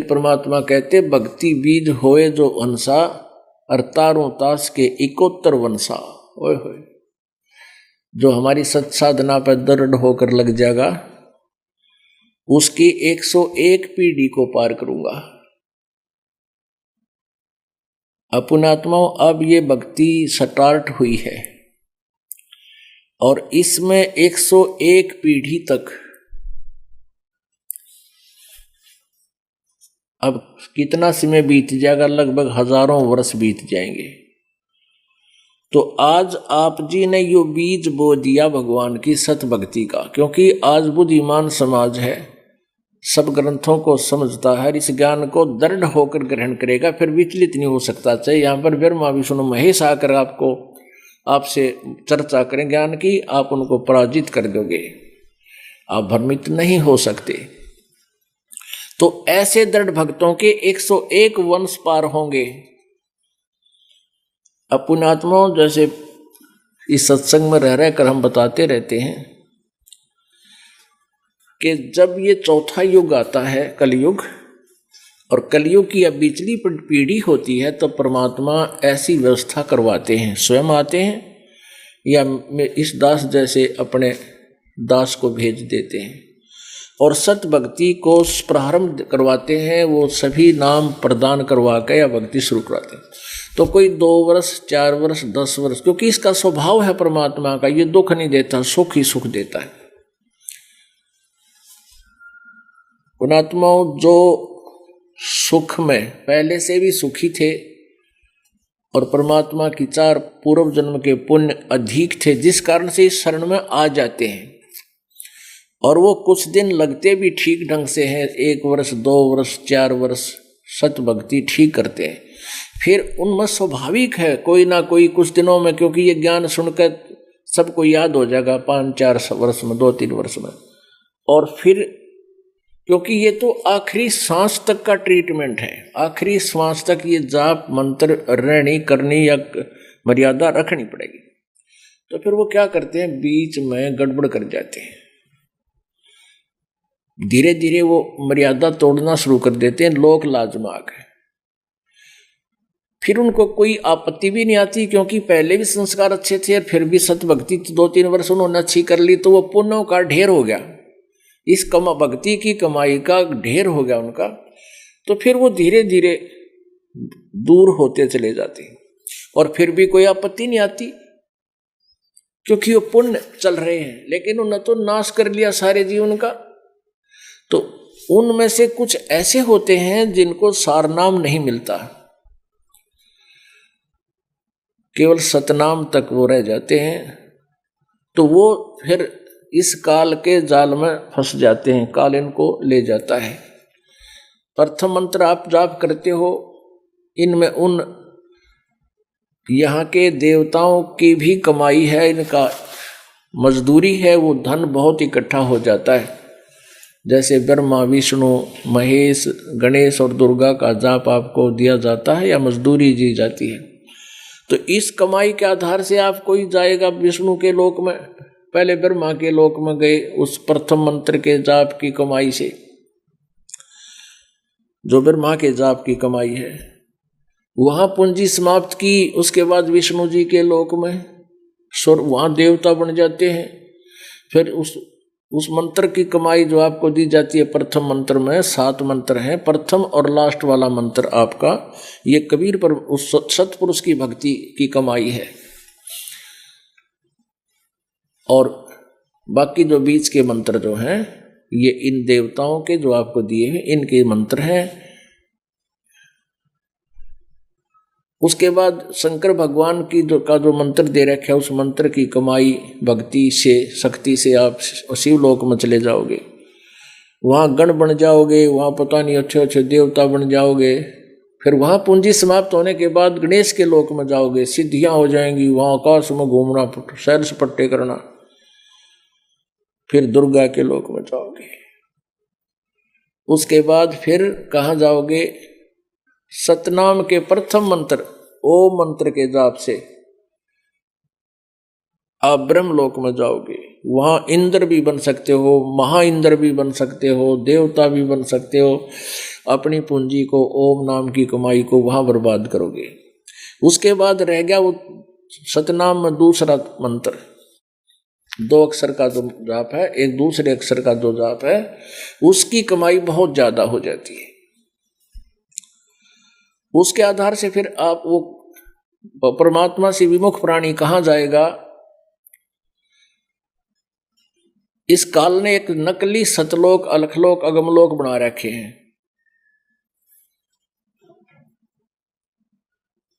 परमात्मा कहते भक्ति बीज होए जो हंसा, अरतारों तास के 71 वंशा। ओए होए, जो हमारी सत साधना पर दृढ़ होकर लग जाएगा उसकी 101 पीढ़ी को पार करूंगा। अपुणात्माओं, अब ये भक्ति स्टार्ट हुई है और इसमें 101 पीढ़ी तक, अब कितना समय बीत जाएगा, लगभग हजारों वर्ष बीत जाएंगे। तो आज आप जी ने यो बीज बो दिया भगवान की सत भक्ति का, क्योंकि आज बुद्धिमान समाज है, सब ग्रंथों को समझता है, इस ज्ञान को दृढ़ होकर ग्रहण करेगा, फिर विचलित नहीं हो सकता। चाहे यहाँ पर ब्रह्मा विष्णु महेश आकर आपसे चर्चा करें ज्ञान की, आप उनको पराजित कर दोगे, आप भ्रमित नहीं हो सकते। तो ऐसे दृढ़ भक्तों के 101 वंश पार होंगे। अपुणात्माओं, जैसे इस सत्संग में रह रहकर हम बताते रहते हैं कि जब ये चौथा युग आता है कलयुग, और कलयुग की अब बिचली पीढ़ी होती है, तो परमात्मा ऐसी व्यवस्था करवाते हैं, स्वयं आते हैं या इस दास जैसे अपने दास को भेज देते हैं और सत भक्ति को प्रारंभ करवाते हैं। वो सभी नाम प्रदान करवा के या भक्ति शुरू कराते हैं। तो कोई 2 वर्ष 4 वर्ष 10 वर्ष, क्योंकि इसका स्वभाव है परमात्मा का, ये दुख नहीं देता, सुख ही सुख देता है। पुणात्माओं, जो सुख में पहले से भी सुखी थे और परमात्मा की 4 पूर्व जन्म के पुण्य अधिक थे, जिस कारण से इस शरण में आ जाते हैं, और वो कुछ दिन लगते भी ठीक ढंग से हैं, 1 वर्ष 2 वर्ष 4 वर्ष सत भक्ति ठीक करते हैं। फिर उनमें स्वाभाविक है कोई ना कोई कुछ दिनों में, क्योंकि ये ज्ञान सुनकर सबको याद हो जाएगा 5-4 वर्ष में, 2-3 वर्ष में, और फिर क्योंकि ये तो आखिरी सांस तक का ट्रीटमेंट है, आखिरी सांस तक ये जाप मंत्र रहनी करनी या मर्यादा रखनी पड़ेगी। तो फिर वो क्या करते हैं, बीच में गड़बड़ कर जाते हैं, धीरे धीरे वो मर्यादा तोड़ना शुरू कर देते हैं, लोक लाजमाक है। फिर उनको कोई आपत्ति भी नहीं आती, क्योंकि पहले भी संस्कार अच्छे थे और फिर भी सत भक्ति 2-3 वर्ष उन्होंने अच्छी कर ली, तो वो पुण्यों का ढेर हो गया, इस भक्ति की कमाई का ढेर हो गया उनका। तो फिर वो धीरे धीरे दूर होते चले जाते हैं और फिर भी कोई आपत्ति नहीं आती, क्योंकि वो पुण्य चल रहे हैं। लेकिन उन्होंने तो नाश कर लिया सारे जीवन का। तो उनमें से कुछ ऐसे होते हैं जिनको सारनाम नहीं मिलता, केवल सतनाम तक वो रह जाते हैं। तो वो फिर इस काल के जाल में फंस जाते हैं, काल इनको ले जाता है। प्रथम मंत्र आप जाप करते हो, इनमें उन यहाँ के देवताओं की भी कमाई है, इनका मजदूरी है, वो धन बहुत इकट्ठा हो जाता है। जैसे ब्रह्मा विष्णु महेश गणेश और दुर्गा का जाप आपको दिया जाता है या मजदूरी दी जाती है, तो इस कमाई के आधार से आप कोई जाएगा विष्णु के लोक में, पहले ब्रह्मा के लोक में गए उस प्रथम मंत्र के जाप की कमाई से, जो ब्रह्मा के जाप की कमाई है, वहां पूंजी समाप्त की। उसके बाद विष्णु जी के लोक में स्वर्ग, वहां देवता बन जाते हैं। फिर उस मंत्र की कमाई जो आपको दी जाती है, प्रथम मंत्र में 7 मंत्र हैं, प्रथम और लास्ट वाला मंत्र आपका ये कबीर पर उस सतपुरुष की भक्ति की कमाई है। और बाकी जो बीच के मंत्र जो हैं ये इन देवताओं के जो आपको दिए हैं इनके मंत्र हैं। उसके बाद शंकर भगवान की जो मंत्र दे रखे है, उस मंत्र की कमाई भक्ति से शक्ति से आप शिवलोक में चले जाओगे, वहाँ गण बन जाओगे, वहाँ पता नहीं अच्छे अच्छे देवता बन जाओगे। फिर वहाँ पूंजी समाप्त होने के बाद गणेश के लोक में जाओगे, सिद्धियाँ हो जाएंगी, वहाँ आकाश में घूमना, सैर सपट्टे करना। फिर दुर्गा के लोक में जाओगे। उसके बाद फिर कहाँ जाओगे, सतनाम के प्रथम मंत्र ओम मंत्र के जाप से आप ब्रह्मलोक में जाओगे, वहाँ इंद्र भी बन सकते हो, महा इंद्र भी बन सकते हो, देवता भी बन सकते हो। अपनी पूंजी को, ओम नाम की कमाई को वहाँ बर्बाद करोगे। उसके बाद रह गया वो सतनाम में दूसरा मंत्र, 2 अक्षर का जो जाप है, एक दूसरे अक्षर का जो जाप है, उसकी कमाई बहुत ज्यादा हो जाती है। उसके आधार से फिर आप वो परमात्मा से विमुख प्राणी कहाँ जाएगा। इस काल ने एक नकली सतलोक, अलखलोक, अगमलोक बना रखे हैं।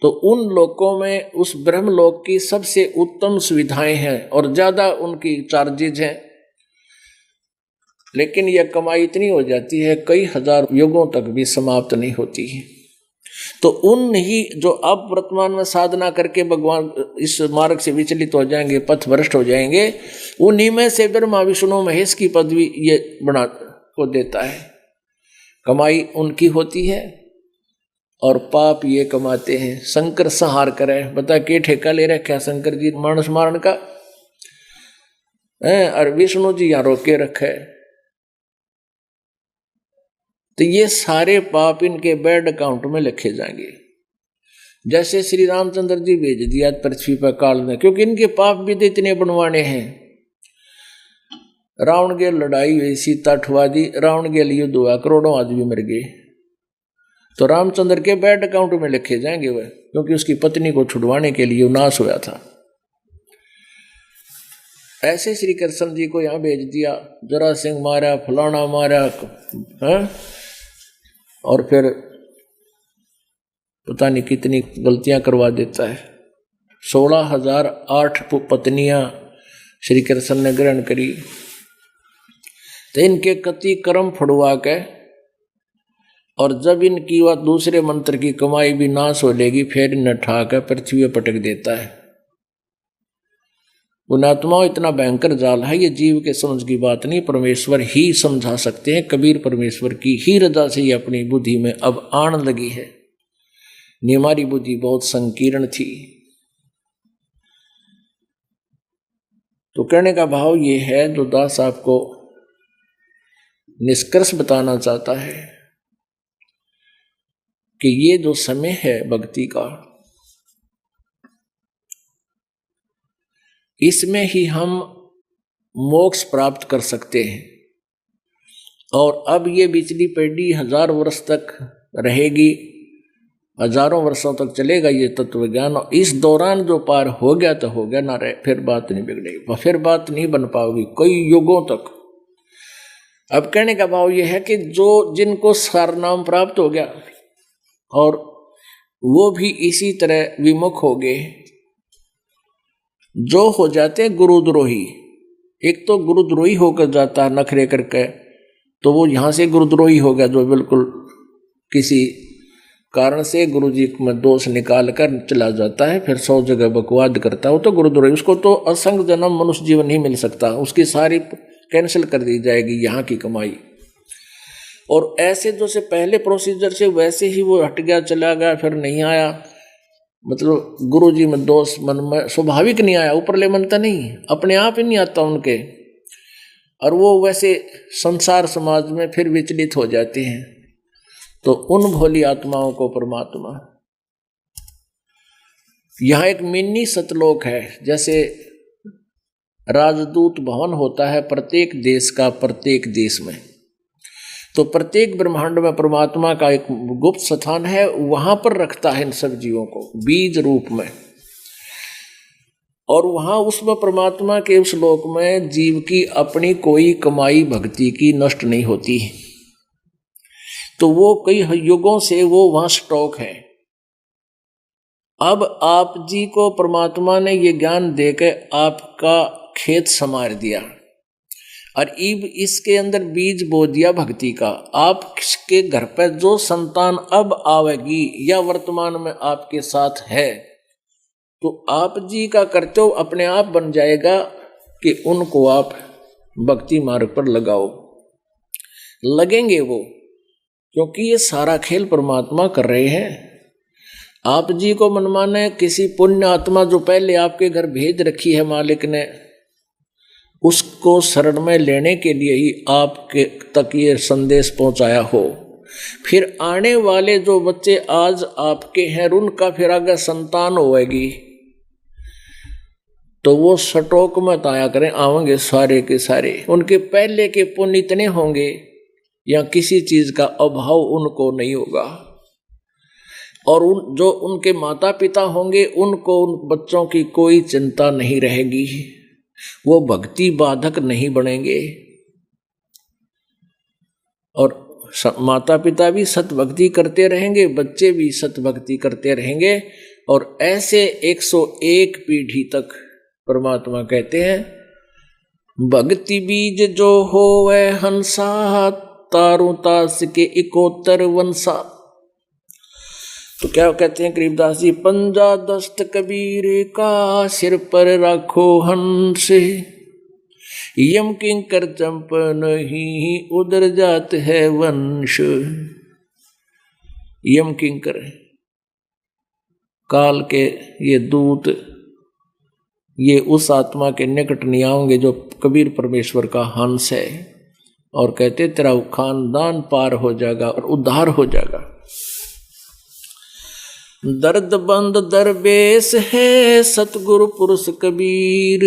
तो उन लोकों में उस ब्रह्मलोक की सबसे उत्तम सुविधाएं हैं और ज्यादा उनकी चार्जेज हैं, लेकिन यह कमाई इतनी हो जाती है कई हजार युगों तक भी समाप्त नहीं होती है। तो उन ही जो अब वर्तमान में साधना करके भगवान इस मार्ग से विचलित हो जाएंगे, पथ भ्रष्ट हो जाएंगे, उन्हीं में से ब्रह्मा विष्णु महेश की पदवी ये बना को देता है। कमाई उनकी होती है और पाप ये कमाते हैं। शंकर संहार करे, बता के ठेका ले रखा है शंकर जी मानस मारण का, और विष्णु जी यहाँ रोके रखा है। तो ये सारे पाप इनके बैंक अकाउंट में लिखे जाएंगे। जैसे श्री रामचंद्र जी भेज दिया पृथ्वी पर काल में, क्योंकि इनके पाप भी तो इतने बनवाने हैं। रावण के लड़ाई हुई, सीता ठुआ दी, रावण के लिए युद्ध हुआ, करोड़ों आदमी मर गए, तो रामचंद्र के बैंक अकाउंट में लिखे जाएंगे वह, क्योंकि उसकी पत्नी को छुड़वाने के लिए नाश हुआ था। ऐसे श्री कृष्ण जी को यहाँ भेज दिया, जरा सिंह मारा, फलाना मारा, है? और फिर पता नहीं कितनी गलतियां करवा देता है। 16,008 पत्नियां श्री कृष्ण ने ग्रहण करी। तो इनके कति कर्म फड़वा के, और जब इनकी वह दूसरे मंत्र की कमाई भी नाश हो लेगी, फिर इन्हें ठाकर पृथ्वी पर पटक देता है। पुणात्मा इतना भयंकर जाल है, ये जीव के समझ की बात नहीं, परमेश्वर ही समझा सकते हैं। कबीर परमेश्वर की ही रजा से ये अपनी बुद्धि में अब आने लगी है। नहीं, हमारी बुद्धि बहुत संकीर्ण थी। तो कहने का भाव ये है, जो दास आपको निष्कर्ष बताना चाहता है कि ये जो समय है भक्ति का, इसमें ही हम मोक्ष प्राप्त कर सकते हैं। और अब ये बिचली पीढ़ी 1000 वर्ष तक रहेगी, हजारों वर्षों तक चलेगा ये तत्व ज्ञान। और इस दौरान जो पार हो गया तो हो गया, ना रहे फिर बात नहीं बिगड़ेगी, फिर बात नहीं बन पाओगी कई युगों तक। अब कहने का भाव ये है कि जो जिनको सारनाम प्राप्त हो गया और वो भी इसी तरह विमुख हो गए, जो हो जाते हैं गुरुद्रोही। एक तो गुरुद्रोही होकर जाता है नखरे करके, तो वो यहां से गुरुद्रोही हो गया, जो बिल्कुल किसी कारण से गुरु जी में दोष निकाल कर चला जाता है, फिर 100 जगह बकवाद करता है, वो तो गुरुद्रोही। उसको तो असंग जन्म मनुष्य जीवन नहीं मिल सकता, उसकी सारी कैंसिल कर दी जाएगी यहाँ की कमाई। और ऐसे जो से पहले प्रोसीजर से वैसे ही वो हट गया, चला गया, फिर नहीं आया, मतलब गुरु जी में दोष मन में स्वाभाविक नहीं आया, ऊपर ले मनता नहीं, अपने आप ही नहीं आता उनके, और वो वैसे संसार समाज में फिर विचलित हो जाते हैं। तो उन भोली आत्माओं को परमात्मा, यहाँ एक मिनी सतलोक है। जैसे राजदूत भवन होता है प्रत्येक देश का, प्रत्येक देश में, तो प्रत्येक ब्रह्मांड में परमात्मा का एक गुप्त स्थान है, वहां पर रखता है इन सब जीवों को बीज रूप में। और वहां उसमें परमात्मा के उस लोक में जीव की अपनी कोई कमाई भक्ति की नष्ट नहीं होती, तो वो कई युगों से वो वहां स्टॉक है। अब आप जी को परमात्मा ने ये ज्ञान देकर आपका खेत संवार दिया, और इब इसके अंदर बीज बो दिया भक्ति का। आपके घर पर जो संतान अब आवेगी या वर्तमान में आपके साथ है, तो आप जी का कर्तव्य अपने आप बन जाएगा कि उनको आप भक्ति मार्ग पर लगाओ। लगेंगे वो, क्योंकि ये सारा खेल परमात्मा कर रहे हैं। आप जी को मनमाने किसी पुण्य आत्मा जो पहले आपके घर भेज रखी है मालिक ने, उसको शरण में लेने के लिए ही आपके तक ये संदेश पहुंचाया हो। फिर आने वाले जो बच्चे आज आपके हैं उनका फिर आगे संतान होएगी तो वो सटोक मत आया करें, आवेंगे सारे के सारे। उनके पहले के पुण्य इतने होंगे या किसी चीज का अभाव उनको नहीं होगा। और जो उनके माता पिता होंगे उनको उन बच्चों की कोई चिंता नहीं रहेगी, वो भक्ति बाधक नहीं बनेंगे। और माता पिता भी सतभक्ति करते रहेंगे, बच्चे भी सतभक्ति करते रहेंगे। और ऐसे 101 पीढ़ी तक परमात्मा कहते हैं भक्ति बीज जो हो वह हंसा तारू तास के 71 वंशा। तो क्या कहते हैं गरीबदास जी, पंजा दस्त कबीर का सिर पर राखो हंस, यम किंकर चंप नहीं उधर जात है वंश। यम किंकर काल के ये दूत ये उस आत्मा के निकट नहीं आएंगे जो कबीर परमेश्वर का हंस है, और कहते तेरा खानदान पार हो जाएगा और उद्धार हो जाएगा। दर्द बंद दरवेश है सतगुरु पुरुष कबीर,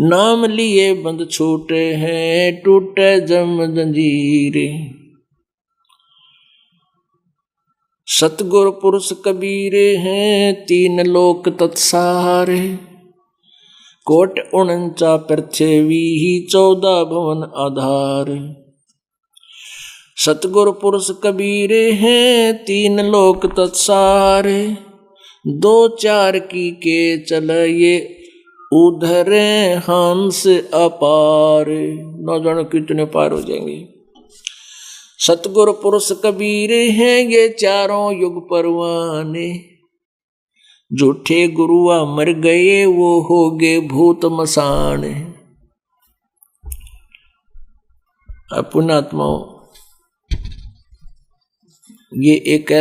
नाम लिए बंद छूटे हैं टूटे जम जंजीर। सतगुरु पुरुष कबीर हैं 3 लोक तत्सारे, कोट 49 पृथ्वी 14 भवन आधार। सतगुरु पुरुष कबीर हैं 3 लोक तत्सारे, 2-4 की के चल ये उधरे हंस अपार। न जानो कितने पार हो जाएंगे। सतगुरु पुरुष कबीर हैं ये 4 युग परवाने, झूठे गुरुआ मर गए वो हो गए भूत मसान। पुण्यात्माओं, ये एक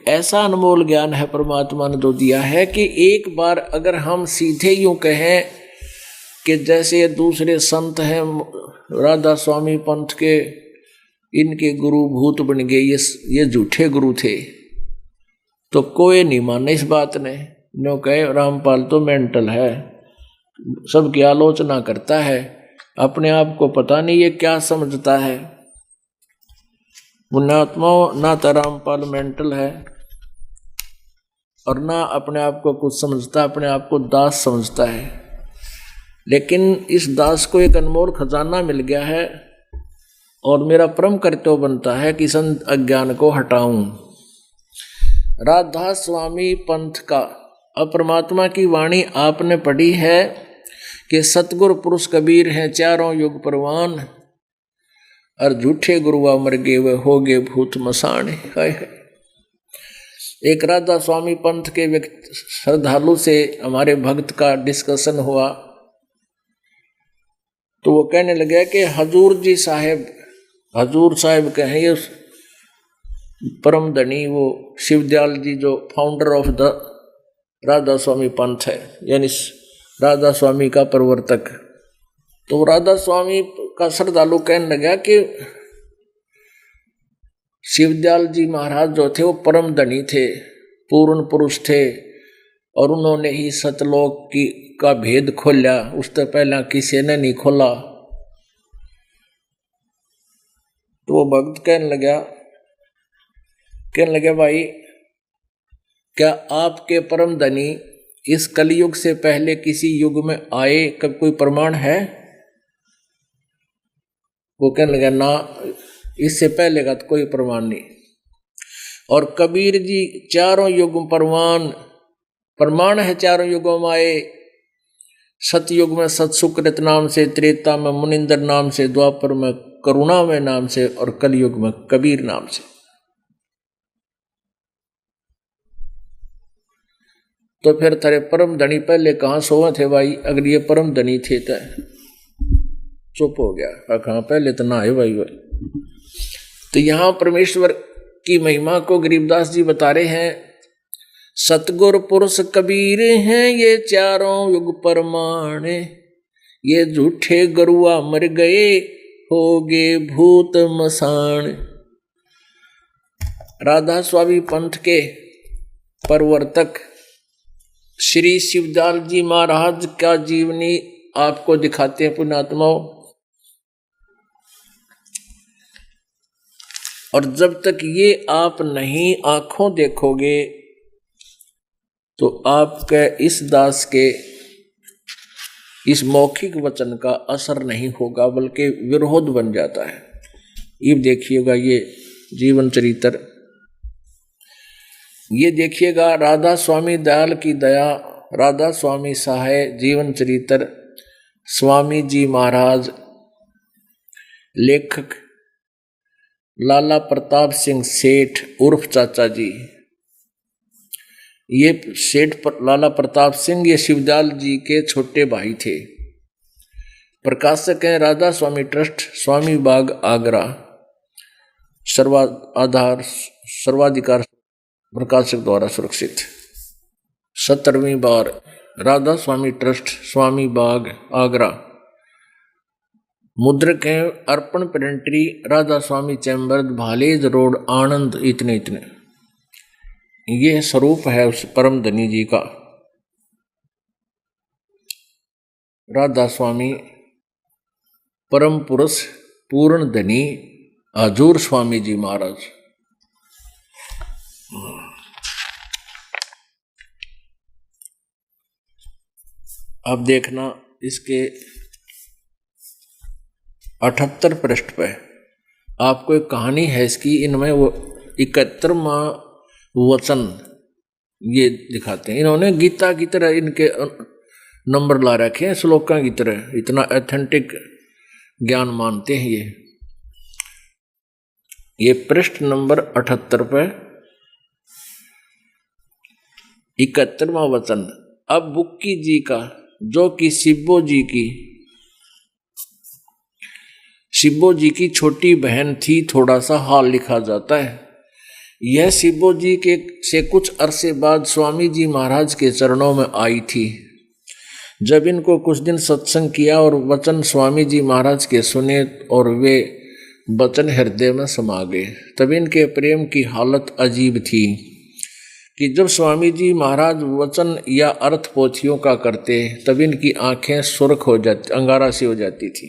ऐसा अनमोल ज्ञान है परमात्मा ने जो दिया है कि एक बार अगर हम सीधे यूं कहें कि जैसे दूसरे संत हैं राधा स्वामी पंथ के, इनके गुरु भूत बन गए, ये झूठे गुरु थे, तो कोई नहीं माने इस बात ने। नो कहे रामपाल तो मेंटल है, सबकी आलोचना करता है, अपने आप को पता नहीं ये क्या समझता है। पुण्यात्माओं, ना तो रामपाल मेंटल है और ना अपने आप को कुछ समझता, अपने आप को दास समझता है। लेकिन इस दास को एक अनमोल खजाना मिल गया है और मेरा परम कर्तव्य बनता है कि संत अज्ञान को हटाऊं। राधा स्वामी पंथ का अपरमात्मा की वाणी आपने पढ़ी है कि सतगुरु पुरुष कबीर हैं 4 युग परवान, और झूठे गुरुआ मर गए वे हो गए भूत मसान। एक राधा स्वामी पंथ के व्यक्ति श्रद्धालु से हमारे भक्त का डिस्कशन हुआ, तो वो कहने लगे कि हजूर साहब कहें ये परम धनी वो शिवदयाल जी जो फाउंडर ऑफ द राधा स्वामी पंथ है, यानी राधा स्वामी का प्रवर्तक। तो राधा स्वामी का श्रद्धालु कहने लगा कि शिवदयाल जी महाराज जो थे वो परम धनी थे, पूर्ण पुरुष थे, और उन्होंने ही सतलोक का भेद खोला, उससे पहला किसी ने नहीं खोला। तो वो भक्त कहने लगा भाई, क्या आपके परम धनी इस कलयुग से पहले किसी युग में आए, कब कोई प्रमाण है? वो कहने लगा ना, इससे पहले का तो कोई प्रमाण नहीं। और कबीर जी 4 युग प्रमाण है, 4 युगों में आए। सतयुग में सतसुकृत नाम से, त्रेता में मुनिंदर नाम से, द्वापर में करुणा में नाम से, और कलयुग में कबीर नाम से। तो फिर तेरे परम धनी पहले कहाँ सोए थे भाई? अगर ये परम धनी थे तो चुप हो गया, कहाँ पहले तो ना आए भाई। तो यहाँ परमेश्वर की महिमा को गरीबदास जी बता रहे हैं सतगुर पुरुष कबीर हैं ये चारों युग परमाणे, ये झूठे गरुआ मर गए होगे भूत मसान। राधा स्वामी पंथ के प्रवर्तक श्री शिवदयाल जी महाराज का जीवनी आपको दिखाते हैं पुण्यात्माओं। और जब तक ये आप नहीं आंखों देखोगे तो आपके इस दास के इस मौखिक वचन का असर नहीं होगा, बल्कि विरोध बन जाता है। ये देखिएगा, ये जीवन चरित्र, ये देखिएगा राधा स्वामी दयाल की दया, राधा स्वामी सहाय जीवन चरित्र, स्वामी जी महाराज, लेखक लाला प्रताप सिंह सेठ उर्फ चाचा जी। ये सेठ लाला प्रताप सिंह ये शिवदयाल जी के छोटे भाई थे। प्रकाशक हैं राधा स्वामी ट्रस्ट, स्वामी बाग, आगरा। सर्वाधिकार प्रकाशक द्वारा सुरक्षित। 17वीं बार राधा स्वामी ट्रस्ट, स्वामी बाग, आगरा। मुद्रक हैं अर्पण प्रिंटरी, राधा स्वामी चैम्बर, भालेज रोड, आनंद। इतने ये स्वरूप है उस परम धनी जी का, राधा स्वामी परम पुरुष पूर्ण धनी हजूर स्वामी जी महाराज। अब देखना इसके 78 पृष्ठ पे आपको एक कहानी है इसकी। इनमें वो 71वां वचन ये दिखाते हैं। इन्होंने गीता की तरह इनके नंबर ला रखे हैं, श्लोकों की तरह, इतना ऑथेंटिक ज्ञान मानते हैं ये पृष्ठ नंबर 78 पे 71वां वचन। अब बुक्की जी का, जो कि शिब्बो जी की छोटी बहन थी, थोड़ा सा हाल लिखा जाता है। यह शिब्बो जी के से कुछ अरसे बाद स्वामी जी महाराज के चरणों में आई थी। जब इनको कुछ दिन सत्संग किया और वचन स्वामी जी महाराज के सुने और वे वचन हृदय में समा गए, तब इनके प्रेम की हालत अजीब थी कि जब स्वामी जी महाराज वचन या अर्थ पोथियों का करते तब इनकी आंखें सुर्ख हो जाती, अंगारा सी हो जाती थी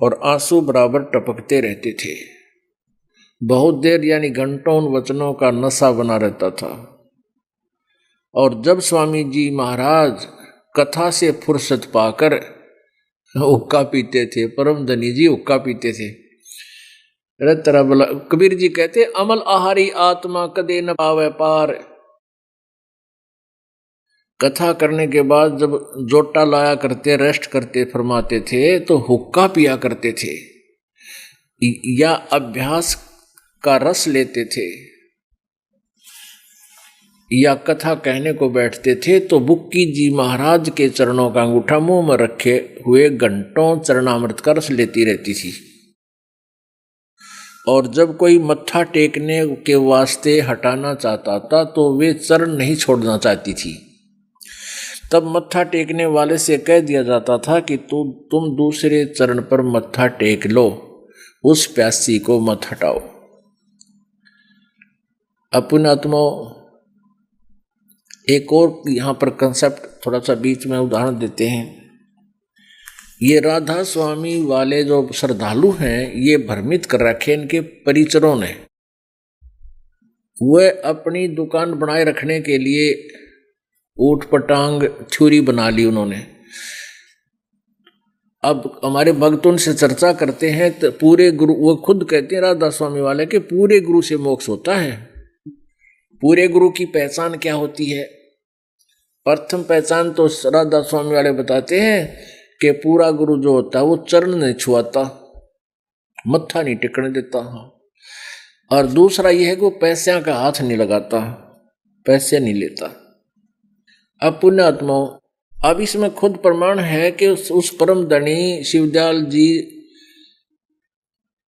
और आंसू बराबर टपकते रहते थे। बहुत देर यानी घंटों उन वचनों का नशा बना रहता था। और जब स्वामी जी महाराज कथा से फुर्सत पाकर हुक्का पीते थे, परम धनी जी हुक्का पीते थे। तरह बोला कबीर जी कहते, अमल आहारी आत्मा कदे न पावे पार। कथा करने के बाद जब जोटा लाया करते, रेस्ट करते फरमाते थे, तो हुक्का पिया करते थे या अभ्यास का रस लेते थे या कथा कहने को बैठते थे, तो बुक्की जी महाराज के चरणों का अंगूठा मुंह में रखे हुए घंटों चरणामृत का रस लेती रहती थी। और जब कोई मत्था टेकने के वास्ते हटाना चाहता था तो वे चरण नहीं छोड़ना चाहती थी। तब मत्था टेकने वाले से कह दिया जाता था कि तुम दूसरे चरण पर मत्था टेक लो, उस प्यासी को मत हटाओ। अपने आत्मा एक और यहाँ पर कंसेप्ट थोड़ा सा बीच में उदाहरण देते हैं। ये राधा स्वामी वाले जो श्रद्धालु हैं, ये भ्रमित कर रखे इनके परिचरों ने। वह अपनी दुकान बनाए रखने के लिए ऊट पटांग थ्योरी बना ली उन्होंने। अब हमारे भक्त उनसे चर्चा करते हैं तो पूरे गुरु, वो खुद कहते हैं राधा स्वामी वाले के पूरे गुरु से मोक्ष होता है। पूरे गुरु की पहचान क्या होती है? प्रथम पहचान तो राधा स्वामी वाले बताते हैं कि पूरा गुरु जो होता है वो चरण नहीं छुआता, मत्था नहीं टेकने देता। और दूसरा यह है कि वो पैसे का हाथ नहीं लगाता, पैसे नहीं लेता। अब पुण्यात्माओं, अब इसमें खुद प्रमाण है कि उस परम धनी शिवदयाल जी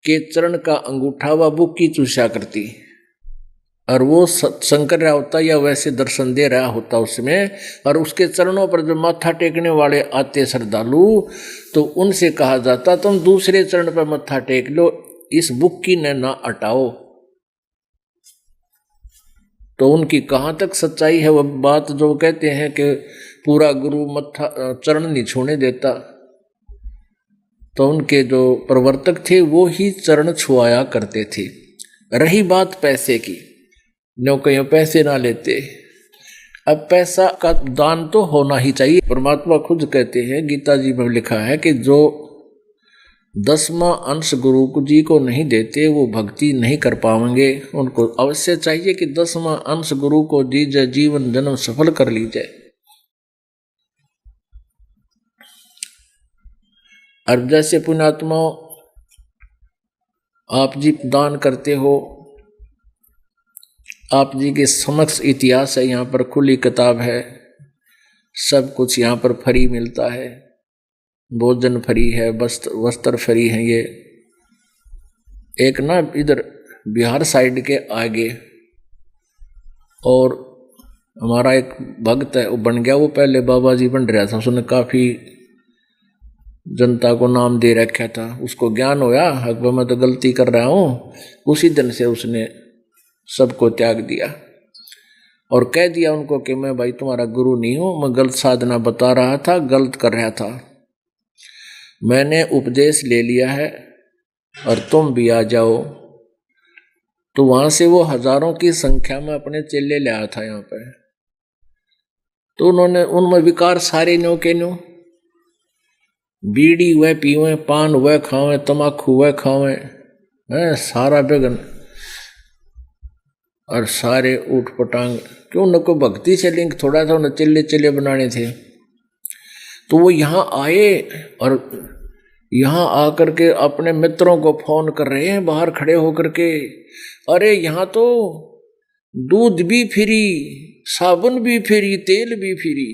के चरण का अंगूठा व बुक्की चूसा करती। और वो सत्संग कर रहा होता या वैसे दर्शन दे रहा होता उसमें, और उसके चरणों पर जो माथा टेकने वाले आते श्रद्धालु, तो उनसे कहा जाता तुम दूसरे चरण पर मत्था टेक लो, इस बुक्की ने ना हटाओ। तो उनकी कहाँ तक सच्चाई है वह बात जो कहते हैं कि पूरा गुरु मत्था चरण नहीं छूने देता, तो उनके जो प्रवर्तक थे वो ही चरण छुआया करते थे। रही बात पैसे की, नो कहीं पैसे ना लेते। अब पैसा का दान तो होना ही चाहिए। परमात्मा खुद कहते हैं, गीता जी में लिखा है कि जो 10वां अंश गुरु जी को नहीं देते वो भक्ति नहीं कर पाएंगे। उनको अवश्य चाहिए कि 10वां अंश गुरु को दी जाए, जीवन जन्म सफल कर ली जाए। और जैसे पुण्यात्माओं आप जी दान करते हो, आप जी के समक्ष इतिहास है, यहाँ पर खुली किताब है, सब कुछ यहाँ पर फ्री मिलता है, भोजन फ्री है, वस्त्र फ्री है। ये एक ना इधर बिहार साइड के आगे और हमारा एक भक्त है वो बन गया, वो पहले बाबा जी बन रहा था, उसने काफ़ी जनता को नाम दे रखा था। उसको ज्ञान होया अकबर मैं तो गलती कर रहा हूँ, उसी दिन से उसने सबको त्याग दिया और कह दिया उनको कि मैं भाई तुम्हारा गुरु नहीं हूँ, मैं गलत साधना बता रहा था, गलत कर रहा था, मैंने उपदेश ले लिया है और तुम भी आ जाओ। तो वहां से वो हजारों की संख्या में अपने चेले ले आया था यहाँ पर। तो उन्होंने उनमें विकार सारे न्यो के न्यो, बीड़ी वह पीवे, पान वह खावे, तमाकू वह खावे, सारा बेगन और सारे ऊट पटांग। क्यों उनको भक्ति से लिंक थोड़ा था, उन्हें चिल्ले चिल्ले बनाने थे। तो वो यहाँ आए और यहाँ आकर के अपने मित्रों को फोन कर रहे हैं बाहर खड़े होकर के, अरे यहाँ तो दूध भी फ्री, साबुन भी फ्री, तेल भी फ्री,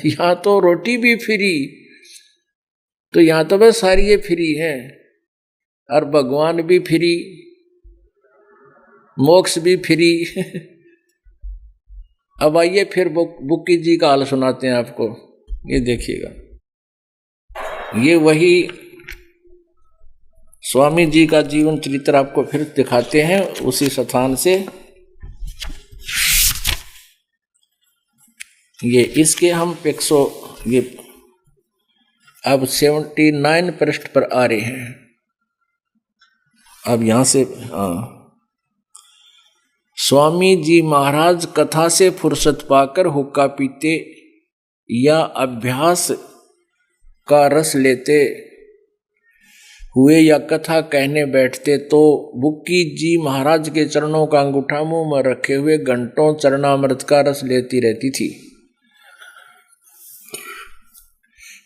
यहाँ तो रोटी भी फ्री, तो यहाँ तो बस सारी ये फ्री है, और भगवान भी फ्री, मोक्ष भी फ्री। अब आइए फिर बुक्की जी का हाल सुनाते हैं आपको, ये देखिएगा। ये वही स्वामी जी का जीवन चरित्र आपको फिर दिखाते हैं उसी स्थान से। ये इसके हम 100 ये अब 79 पृष्ठ पर आ रहे हैं। अब यहां से स्वामी जी महाराज कथा से फुर्सत पाकर हुक्का पीते या अभ्यास का रस लेते हुए या कथा कहने बैठते तो बुक्की जी महाराज के चरणों का अंगूठा मुंह में रखे हुए घंटों चरणामृत का रस लेती रहती थी।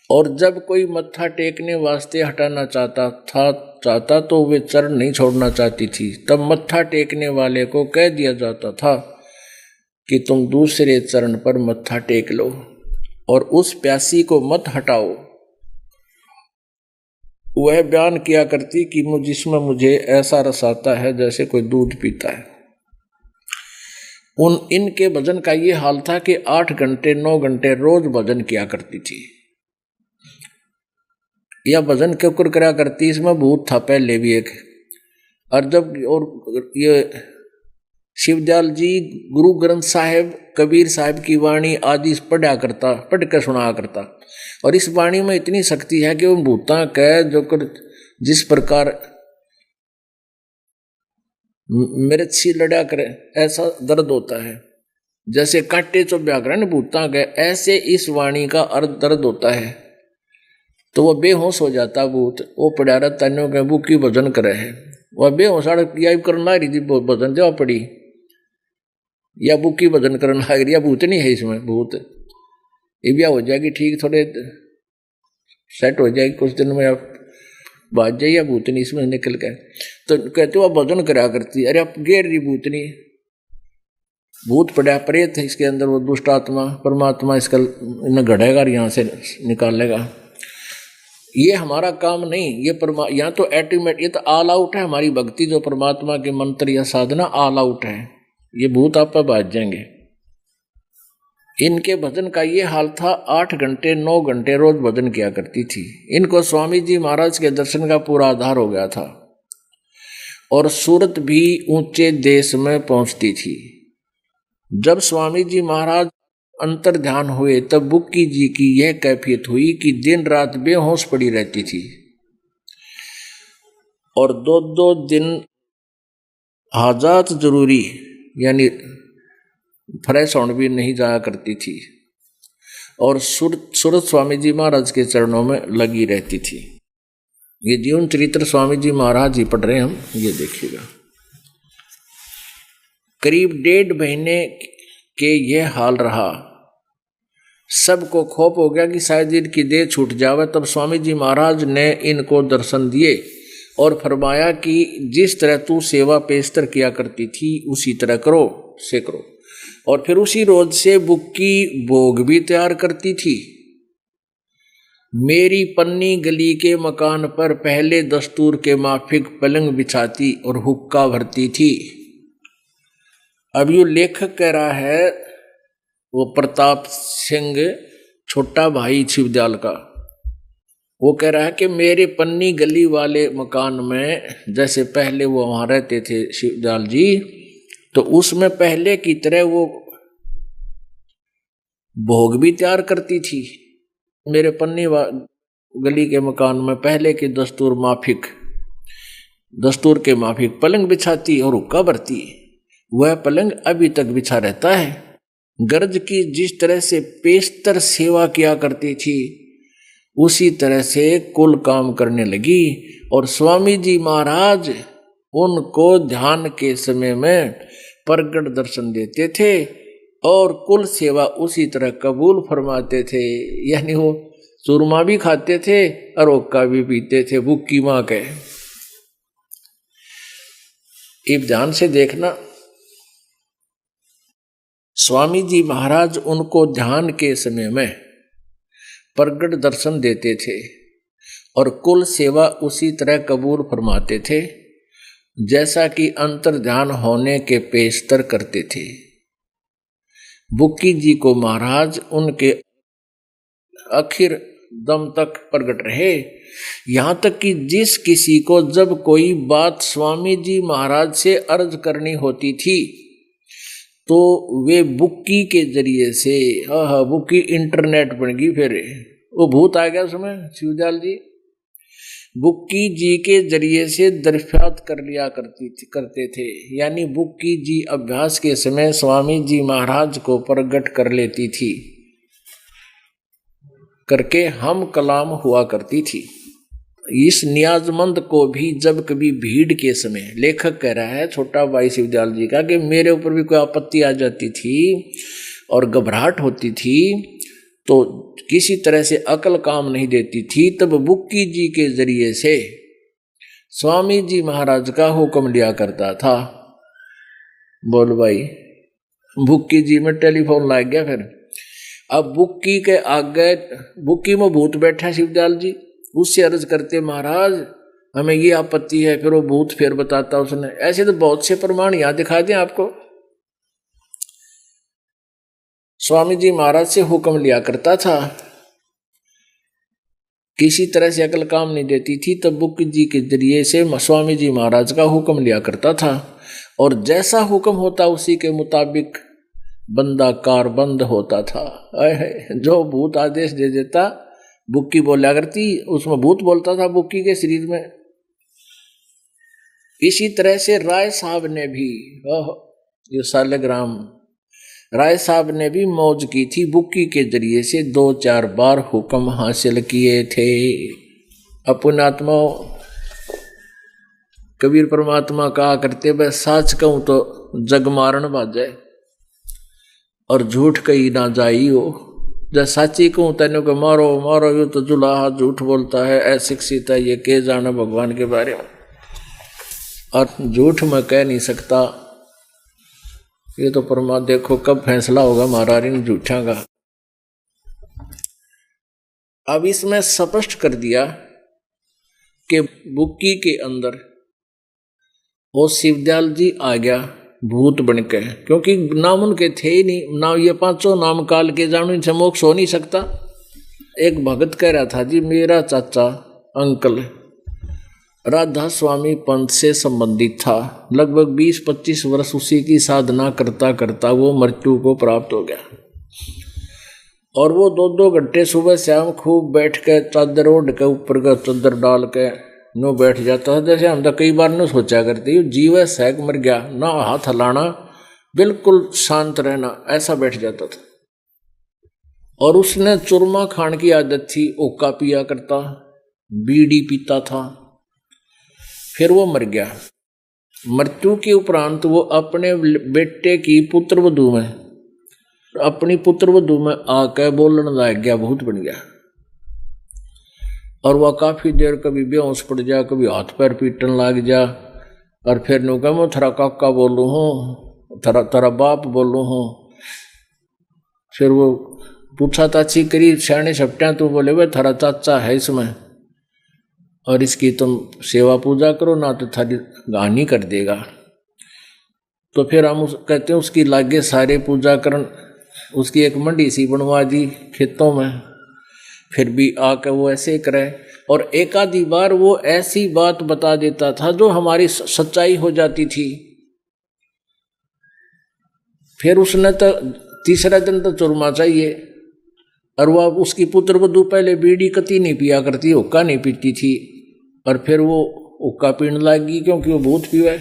और जब कोई मत्था टेकने वास्ते हटाना चाहता तो वे चरण नहीं छोड़ना चाहती थी। तब मत्था टेकने वाले को कह दिया जाता था कि तुम दूसरे चरण पर मत्था टेक लो और उस प्यासी को मत हटाओ। वह बयान किया करती कि जिसमें मुझे ऐसा रस आता है जैसे कोई दूध पीता है। इनके भजन का ये हाल था कि 8 घंटे 9 घंटे रोज भजन किया करती थी। यह भजन क्यों करा करती, इसमें भूत था पहले भी एक। और जब और ये शिवदयाल जी गुरु ग्रंथ साहिब कबीर साहिब की वाणी आदि पढ़ कर सुनाया करता, और इस वाणी में इतनी शक्ति है कि वो भूता कह जो कर जिस प्रकार मेरे सी लड़ा करे ऐसा दर्द होता है, जैसे कांटे चुभ्या करे न भूता कह, ऐसे इस वाणी का अर्थ दर्द होता है। तो वह बेहोश हो जाता भूत, वो पड़ा रहता नो के बुक की भजन करे है, वह बेहोश यही करना रही थी भजन देवा पड़ी या बुक की भजन करना आ रही, या भूत नहीं है इसमें, भूत ये भी हो जाएगी ठीक, थोड़े सेट हो जाएगी कुछ दिन में, आप बात जाइए भूत नहीं इसमें निकल गए। तो कहते हो भजन करा करती, अरे आप गेर रही भूत नहीं, भूत पड़ा प्रेत है इसके अंदर, वो दुष्ट आत्मा परमात्मा इसका इन्हें गढ़ेगा यहाँ से निकालेगा। ये हमारा काम नहीं, ये यहाँ तो एल्टीमेट, ये तो ऑल आउट है हमारी भक्ति, जो परमात्मा के मंत्र या साधना ऑल आउट है। ये भूत आप पर बाज जाएंगे। इनके भजन का ये हाल था, 8 घंटे 9 घंटे रोज भजन किया करती थी। इनको स्वामी जी महाराज के दर्शन का पूरा आधार हो गया था और सूरत भी ऊंचे देश में पहुंचती थी। जब स्वामी जी महाराज अंतर ध्यान हुए तब बुक्की जी की यह कैफियत हुई कि दिन रात बेहोश पड़ी रहती थी और 2-2 दिन हाजात जरूरी यानी फ्रेश होने भी नहीं जाया करती थी और सूरत स्वामी जी महाराज के चरणों में लगी रहती थी। ये जीवन चरित्र स्वामी जी महाराज ही पढ़ रहे हैं हम, ये देखिएगा। करीब 1.5 महीने के यह हाल रहा। सबको खौफ हो गया कि शायद इनकी देह छूट जावे। तब स्वामी जी महाराज ने इनको दर्शन दिए और फरमाया कि जिस तरह तू सेवा पेशतर किया करती थी उसी तरह करो से करो। और फिर उसी रोज से बुक्की भोग भी तैयार करती थी। मेरी पन्नी गली के मकान पर पहले दस्तूर के माफिक पलंग बिछाती और हुक्का भरती थी। अब ये लेखक कह रहा है, वो प्रताप सिंह छोटा भाई शिवदयाल का, वो कह रहा है कि मेरे पन्नी गली वाले मकान में जैसे पहले वो वहाँ रहते थे शिवदयाल जी, तो उसमें पहले की तरह वो भोग भी तैयार करती थी। मेरे पन्नी गली के मकान में पहले के दस्तूर के माफिक पलंग बिछाती और हुक्का भरती। वह पलंग अभी तक बिछा रहता है। गर्ज की जिस तरह से पेशतर सेवा किया करती थी उसी तरह से कुल काम करने लगी और स्वामी जी महाराज उनको ध्यान के समय में प्रगट दर्शन देते थे और कुल सेवा उसी तरह कबूल फरमाते थे। यानी वो चूरमा भी खाते थे और हुक्का भी पीते थे बुक्की माँ के। अब ध्यान से देखना, स्वामी जी महाराज उनको ध्यान के समय में प्रगट दर्शन देते थे और कुल सेवा उसी तरह कबूल फरमाते थे जैसा कि अंतर ध्यान होने के पेशतर करते थे। बुक्की जी को महाराज उनके आखिर दम तक प्रगट रहे। यहाँ तक कि जिस किसी को जब कोई बात स्वामी जी महाराज से अर्ज करनी होती थी तो वे बुक्की के जरिए से, बुक्की इंटरनेट बन गई, फिर वो भूत आ गया उसमें शिवदयाल जी, बुक्की जी के जरिए से दरियाफ्त कर लिया करते थे। यानी बुक्की जी अभ्यास के समय स्वामी जी महाराज को प्रगट कर लेती थी, करके हम कलाम हुआ करती थी। इस नियाजमंद को भी जब कभी भीड़ के समय, लेखक कह रहा है छोटा भाई शिवदयाल जी का, कि मेरे ऊपर भी कोई आपत्ति आ जाती थी और घबराहट होती थी तो किसी तरह से अकल काम नहीं देती थी, तब बुक्की जी के जरिए से स्वामी जी महाराज का हुक्म लिया करता था। बोल भाई, बुक्की जी में टेलीफोन लग गया। फिर अब बुक्की के आगे, बुक्की में भूत बैठा शिवदयाल जी, उससे अर्ज करते महाराज हमें ये आपत्ति है, फिर वो भूत फिर बताता उसने। ऐसे तो बहुत से प्रमाण यहाँ दिखा दें आपको। स्वामी जी महाराज से हुक्म लिया करता था, किसी तरह से अकल काम नहीं देती थी, तब बुक्की जी के जरिए से स्वामी जी महाराज का हुक्म लिया करता था और जैसा हुक्म होता उसी के मुताबिक बंदा कारबंद होता था। जो भूत आदेश दे देता बुक्की बोला करती, उसमें भूत बोलता था बुक्की के शरीर में। इसी तरह से राय साहब ने भी, जो सालग्राम राय साहब ने भी मौज की थी, बुक्की के जरिए से 2-4 बार हुक्म हासिल किए थे। अपनात्मा कबीर परमात्मा कहा करते, वह साच कहूं तो जग मारण बाजे और झूठ कही ना जाई हो। जब साची कहूं तेने को मारो मारो, यू तो जुलाहा झूठ बोलता है, अशिक्षित है, ये के जाना भगवान के बारे में, और झूठ मैं कह नहीं सकता। ये तो परमात्मा देखो कब फैसला होगा महाराज इन झूठा का। अब इसमें स्पष्ट कर दिया के बुक्की के अंदर वो शिवदयाल जी आ गया भूत बनके, क्योंकि नाम उनके थे ही नहीं, ना ये पांचों नाम काल के जानू, इनसे मोक्ष हो नहीं सकता। एक भगत कह रहा था जी मेरा चाचा अंकल राधा स्वामी पंथ से संबंधित था, लगभग 20-25 वर्ष उसी की साधना करता करता वो मृत्यु को प्राप्त हो गया। और वो 2-2 घंटे सुबह शाम खूब बैठ के चादर ओढ़ के ऊपर का चादर डाल के नो बैठ जाता था। जैसे हम तो कई बार न सोचा करते जीव सहक मर गया, ना हाथ हलाना, बिल्कुल शांत रहना, ऐसा बैठ जाता था। और उसने चूरमा खाने की आदत थी, ओका पिया करता, बीड़ी पीता था। फिर वो मर गया। मृत्यु के उपरांत वो अपने बेटे की पुत्रवधू में, अपनी पुत्रवधू में आकर बोलने लग गया, भूत बन गया। और वह काफी देर कभी बेहोश पड़ जा, कभी हाथ पैर पीटन लग जा, और फिर नु कह मैं थारा काका बोलू हूँ, थारा बाप बोलू हूँ। फिर वो पूछा ताची करी सियाने सपटा, तो बोले वह थारा चाचा है इसमें, और इसकी तुम सेवा पूजा करो ना तो थारी हानि कर देगा। तो फिर हम कहते हैं उसकी लागे सारे पूजा करन, उसकी एक मंडी सी बनवा दी खेतों में। फिर भी आकर वो ऐसे करे, और एक आधी बार वो ऐसी बात बता देता था जो हमारी सच्चाई हो जाती थी। फिर उसने तो तीसरा दिन तो चूरमा चाहिए, और वह उसकी पुत्रवधू पहले बीड़ी कती नहीं पिया करती, हुक्का नहीं पीती थी, और फिर वो हुक्का पीने लगी क्योंकि वो भूत पीवे।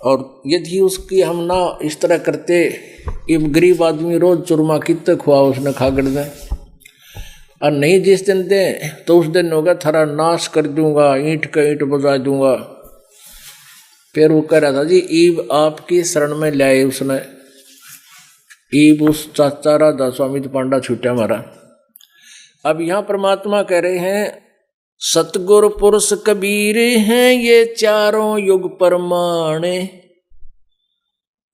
और यदि उसकी हम ना इस तरह करते, ये गरीब आदमी रोज चूरमा कितने खुआ उसने खा कर दे, और नहीं जिस दिन दे तो उस दिन होगा थारा नाश कर दूंगा, ईंट का ईंट बजा दूंगा। फिर वो कह रहा था जी ईब आपकी शरण में लाए उसने, ईब उस चाचा राधा स्वामी तो पांडा छूटा मारा। अब यहाँ परमात्मा कह रहे हैं सतगुर पुरुष कबीर हैं ये चारों युग प्रमाणे,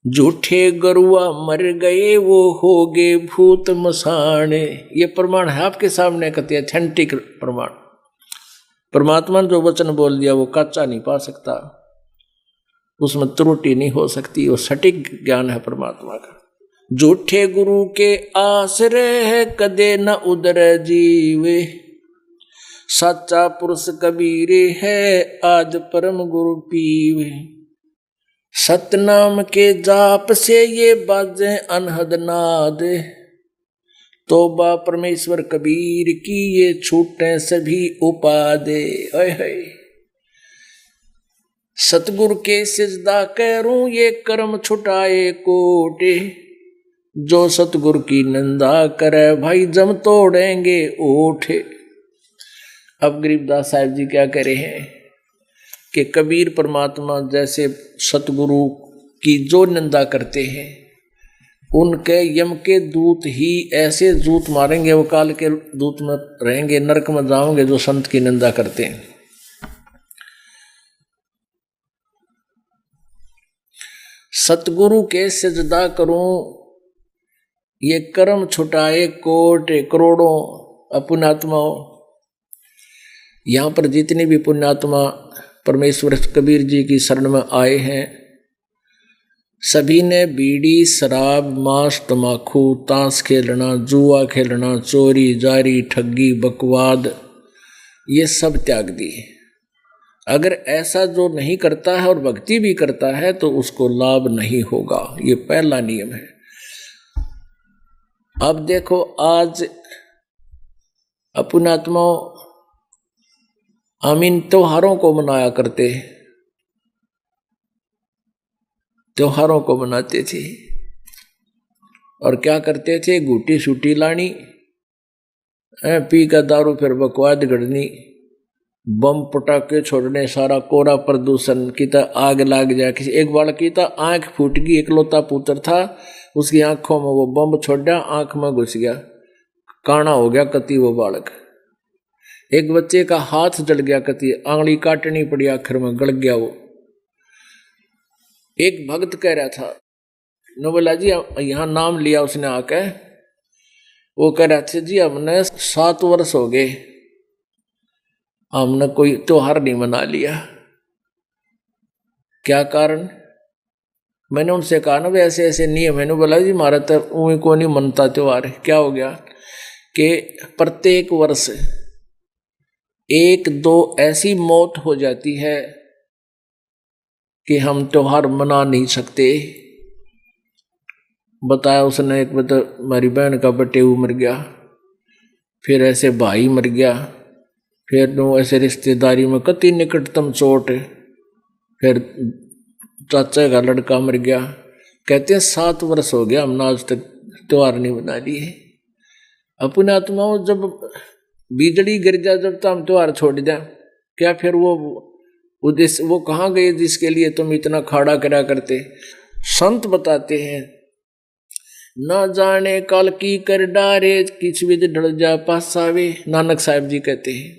झूठे गरुआ मर गए वो हो गए भूत मसाणे। ये प्रमाण है आपके सामने, कहते अथेंटिक प्रमाण। परमात्मा ने जो वचन बोल दिया वो कच्चा नहीं पा सकता, उसमें त्रुटि नहीं हो सकती, वो सटीक ज्ञान है परमात्मा का। झूठे गुरु के आश्रय है कदे न उदर जीवे, सच्चा पुरुष कबीरे है आज परम गुरु पीवे। सतनाम के जाप से ये बाजें अनहद नाद, तोबा परमेश्वर कबीर की ये छूटे सभी उपादे। सतगुरु के सिजदा करूं ये कर्म छुटाए कोटे, जो सतगुरु की निंदा करे भाई जम तोड़ेंगे ओठे। अब गरीबदास साहब जी क्या कह रहे हैं कि कबीर परमात्मा जैसे सतगुरु की जो निंदा करते हैं, उनके यम के दूत ही ऐसे दूत मारेंगे, वो काल के दूत में रहेंगे, नरक में जाओगे जो संत की निंदा करते हैं। सतगुरु के सजदा करूं ये कर्म छुटाए कोट करोड़ों पुण्यात्माओं। यहाँ पर जितने भी पुण्यात्मा परमेश्वर कबीर जी की शरण में आए हैं, सभी ने बीड़ी शराब मांस तमाकू ताश खेलना जुआ खेलना चोरी जारी ठगी बकवाद ये सब त्याग दिए। अगर ऐसा जो नहीं करता है और भक्ति भी करता है तो उसको लाभ नहीं होगा, ये पहला नियम है। अब देखो आज पुण्यात्माओं हम इन त्योहारों को मनाया करते, त्योहारों को मनाते थे और क्या करते थे, घूटी सूटी लानी, पी का दारू, फिर बकवाद गढ़नी, बम पटाखे छोड़ने, सारा कोरा प्रदूषण की आग लाग जाए। किसी एक बालक की आंख फूट गई, इकलौता पुत्र था, उसकी आंखों में वो बम छोड़ा, आंख में घुस गया, काना हो गया कति वो बालक। एक बच्चे का हाथ जल गया, कति आंगली काटनी पड़ी, आखिर में गल गया वो। एक भक्त कह रहा था, नोबेला जी यहाँ नाम लिया उसने आके, वो कह रहा था जी हमने 7 वर्ष हो गए हमने कोई त्योहार नहीं मना लिया। क्या कारण? मैंने उनसे कहा ना, ऐसे ऐसे नियम। मैंने बोला जी हमारा तो उन्हीं को नहीं मनता त्योहार। क्या हो गया कि प्रत्येक वर्ष एक दो ऐसी मौत हो जाती है कि हम त्योहार मना नहीं सकते। बताया उसने, एक बता हमारी बहन का बटेऊ मर गया, फिर ऐसे भाई मर गया, फिर नो ऐसे रिश्तेदारी में कति निकटतम चोट, फिर चाचा का लड़का मर गया। कहते हैं 7 वर्ष हो गया हमने आज तक त्योहार नहीं बना लिए। अपने आत्माओं जब बिजली गिर जाए जब तो हम त्योहार छोड़ दें क्या? फिर वो उद्देश्य वो कहाँ गए जिसके लिए तुम इतना खाड़ा करा करते? संत बताते हैं, ना जाने काल की कर डारे किस विध ढल जा पासावे। नानक साहब जी कहते हैं,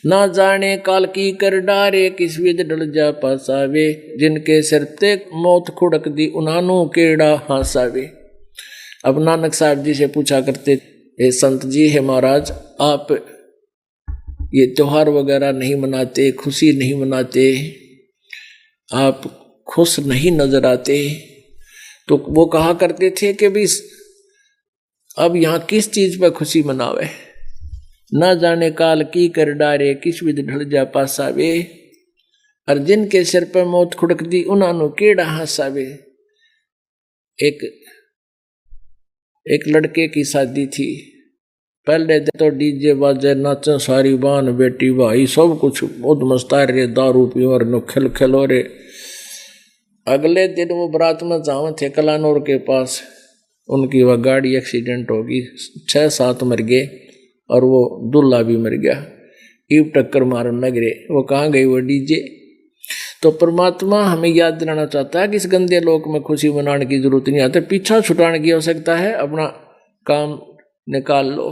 ना जाने काल की कर डारे किस विध ढल जा पासावे, जिनके सिर ते मौत खुड़क दी उन्हानों केड़ा हासावे। अब नानक साहब जी से पूछा करते, हे संत जी, हे महाराज, आप ये त्योहार वगैरह नहीं मनाते, खुशी नहीं मनाते, आप खुश नहीं नजर आते। तो वो कहा करते थे कि भी अब यहाँ किस चीज पर खुशी मनावे। ना जाने काल की कर डारे किस विध ढल जा पासावे, और जिनके सिर पर मौत खुड़क दी उन्हानों केड़ा हंसावे। एक लड़के की शादी थी। पहले तो डीजे बाजे नाचे, सारी बान बेटी भाई सब कुछ बहुत मस्ता रहे, दारू पी और खिल खिल हो रहे। अगले दिन वो बारात में जावे थे कलानौर के पास, उनकी वह गाड़ी एक्सीडेंट होगी, 6-7 मर गए और वो दूल्हा भी मर गया। ईब टक्कर मारने लग रहे। वो कहाँ गई वो डीजे? तो परमात्मा हमें याद दिलाना चाहता है कि इस गंदे लोक में खुशी मनाने की जरूरत नहीं आती, पीछा छुटाने की आवश्यकता है, अपना काम निकाल लो।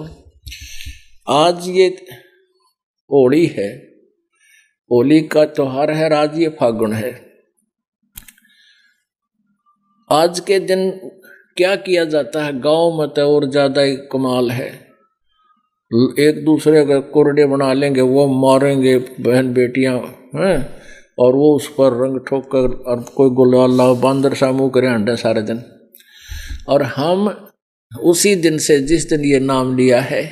आज ये होली है, होली का त्योहार है, आज ये फागुन है। आज के दिन क्या किया जाता है गांव में तो और ज्यादा ही कमाल है। एक दूसरे के कोरडे बना लेंगे, वो मारेंगे बहन बेटियां हैं, और वो उस पर रंग ठोक कर और कोई गुलाल बांदर सा मुँह करे अंडा सारे दिन। और हम उसी दिन से जिस दिन ये नाम लिया है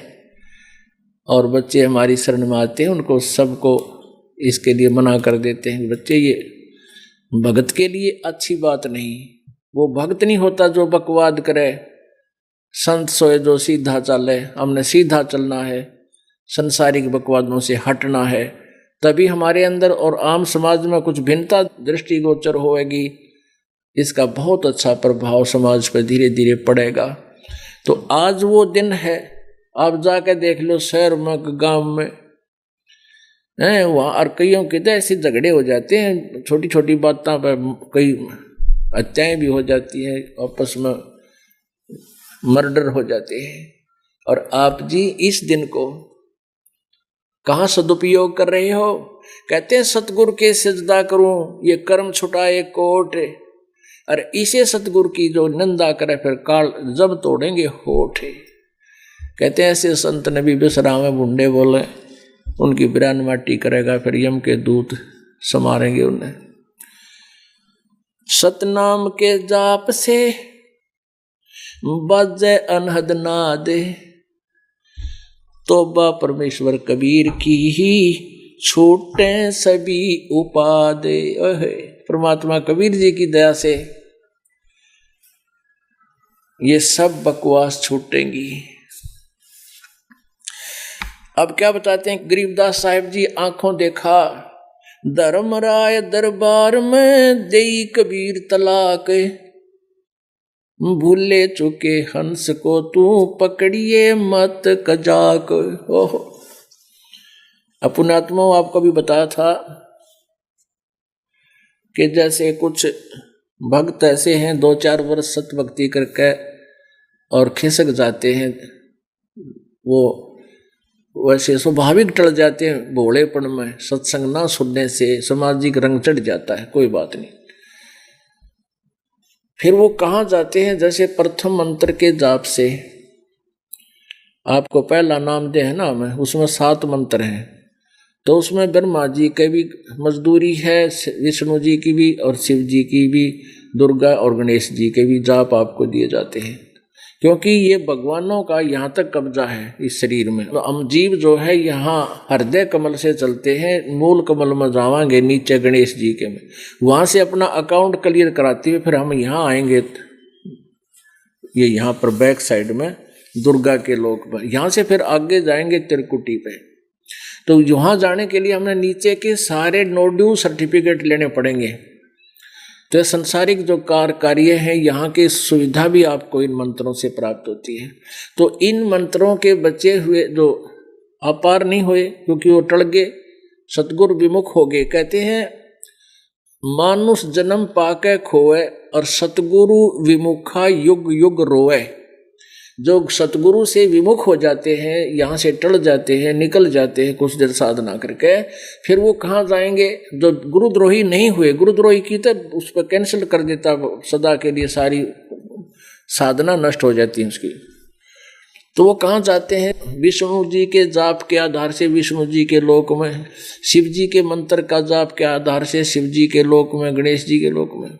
और बच्चे हमारी शरण में आते हैं, उनको सबको इसके लिए मना कर देते हैं। बच्चे ये भगत के लिए अच्छी बात नहीं, वो भक्त नहीं होता जो बकवाद करे। संत सोए जो सीधा चले, हमने सीधा चलना है, संसारिक बकवादों से हटना है, तभी हमारे अंदर और आम समाज में कुछ भिन्नता दृष्टिगोचर होएगी। इसका बहुत अच्छा प्रभाव समाज पर धीरे धीरे पड़ेगा। तो आज वो दिन है, आप जाके देख लो शहर में गांव में हैं, वहाँ और कईयों के तो ऐसे झगड़े हो जाते हैं, छोटी छोटी बातों पर कई हत्याएं भी हो जाती हैं, आपस में मर्डर हो जाते हैं। और आप जी इस दिन को कहाँ सदुपयोग कर रहे हो? कहते हैं सतगुरु के सजदा करूं ये कर्म छुटाए कोट, और इसे सतगुरु की जो निंदा करे फिर काल जब तोड़ेंगे होठ। कहते हैं ऐसे संत ने भी विश्राम में बुंडे बोले, उनकी बिरान माटी करेगा फिर यम के दूत समारेंगे उन्हें। सतनाम के जाप से बाजे अनहद नाद, तोबा परमेश्वर कबीर की ही छूटे सभी उपादे। परमात्मा कबीर जी की दया से ये सब बकवास छूटेंगी। अब क्या बताते हैं गरीबदास साहिब जी, आंखों देखा धर्मराय दरबार में देई कबीर तलाक, भूले चुके हंस को तू पकड़िए मत कजाक। ओहो, अपुणात्मा आपको भी बताया था कि जैसे कुछ भक्त ऐसे हैं 2-4 वर्ष सत भक्ति करके और खिसक जाते हैं, वो वैसे स्वाभाविक टल जाते हैं भोलेपन में, सत्संग ना सुनने से सामाजिक रंग चढ़ जाता है, कोई बात नहीं। फिर वो कहाँ जाते हैं? जैसे प्रथम मंत्र के जाप से आपको पहला नाम दे है ना, हमें उसमें 7 मंत्र हैं, तो उसमें ब्रह्मा जी की भी मजदूरी है, विष्णु जी की भी, और शिव जी की भी, दुर्गा और गणेश जी के भी जाप आपको दिए जाते हैं, क्योंकि ये भगवानों का यहाँ तक कब्जा है इस शरीर में। तो हम जीव जो है यहाँ हृदय कमल से चलते हैं, मूल कमल में जावांगे नीचे गणेश जी के में, वहां से अपना अकाउंट क्लियर कराते हुए फिर हम यहाँ आएंगे, ये यहाँ पर बैक साइड में दुर्गा के लोक पर, यहाँ से फिर आगे जाएंगे त्रिकुटी पे। तो यहाँ जाने के लिए हमें नीचे के सारे नोड्यूल सर्टिफिकेट लेने पड़ेंगे। तो संसारिक जो कार्य है यहाँ की सुविधा भी आपको इन मंत्रों से प्राप्त होती है। तो इन मंत्रों के बचे हुए जो अपार नहीं हुए, क्योंकि वो टल गए, सतगुरु विमुख हो गए। कहते हैं मानुष जन्म पाके खोए और सतगुरु विमुखा युग युग रोए। जो सतगुरु से विमुख हो जाते हैं, यहाँ से टल जाते हैं, निकल जाते हैं कुछ देर साधना करके, फिर वो कहाँ जाएंगे? जो गुरुद्रोही नहीं हुए, गुरुद्रोही की तो उस पर कैंसिल कर देता सदा के लिए, सारी साधना नष्ट हो जाती है उसकी। तो वो कहाँ जाते हैं? विष्णु जी के जाप के आधार से विष्णु जी के लोक में, शिव जी के मंत्र का जाप के आधार से शिव जी के लोक में, गणेश जी के लोक में।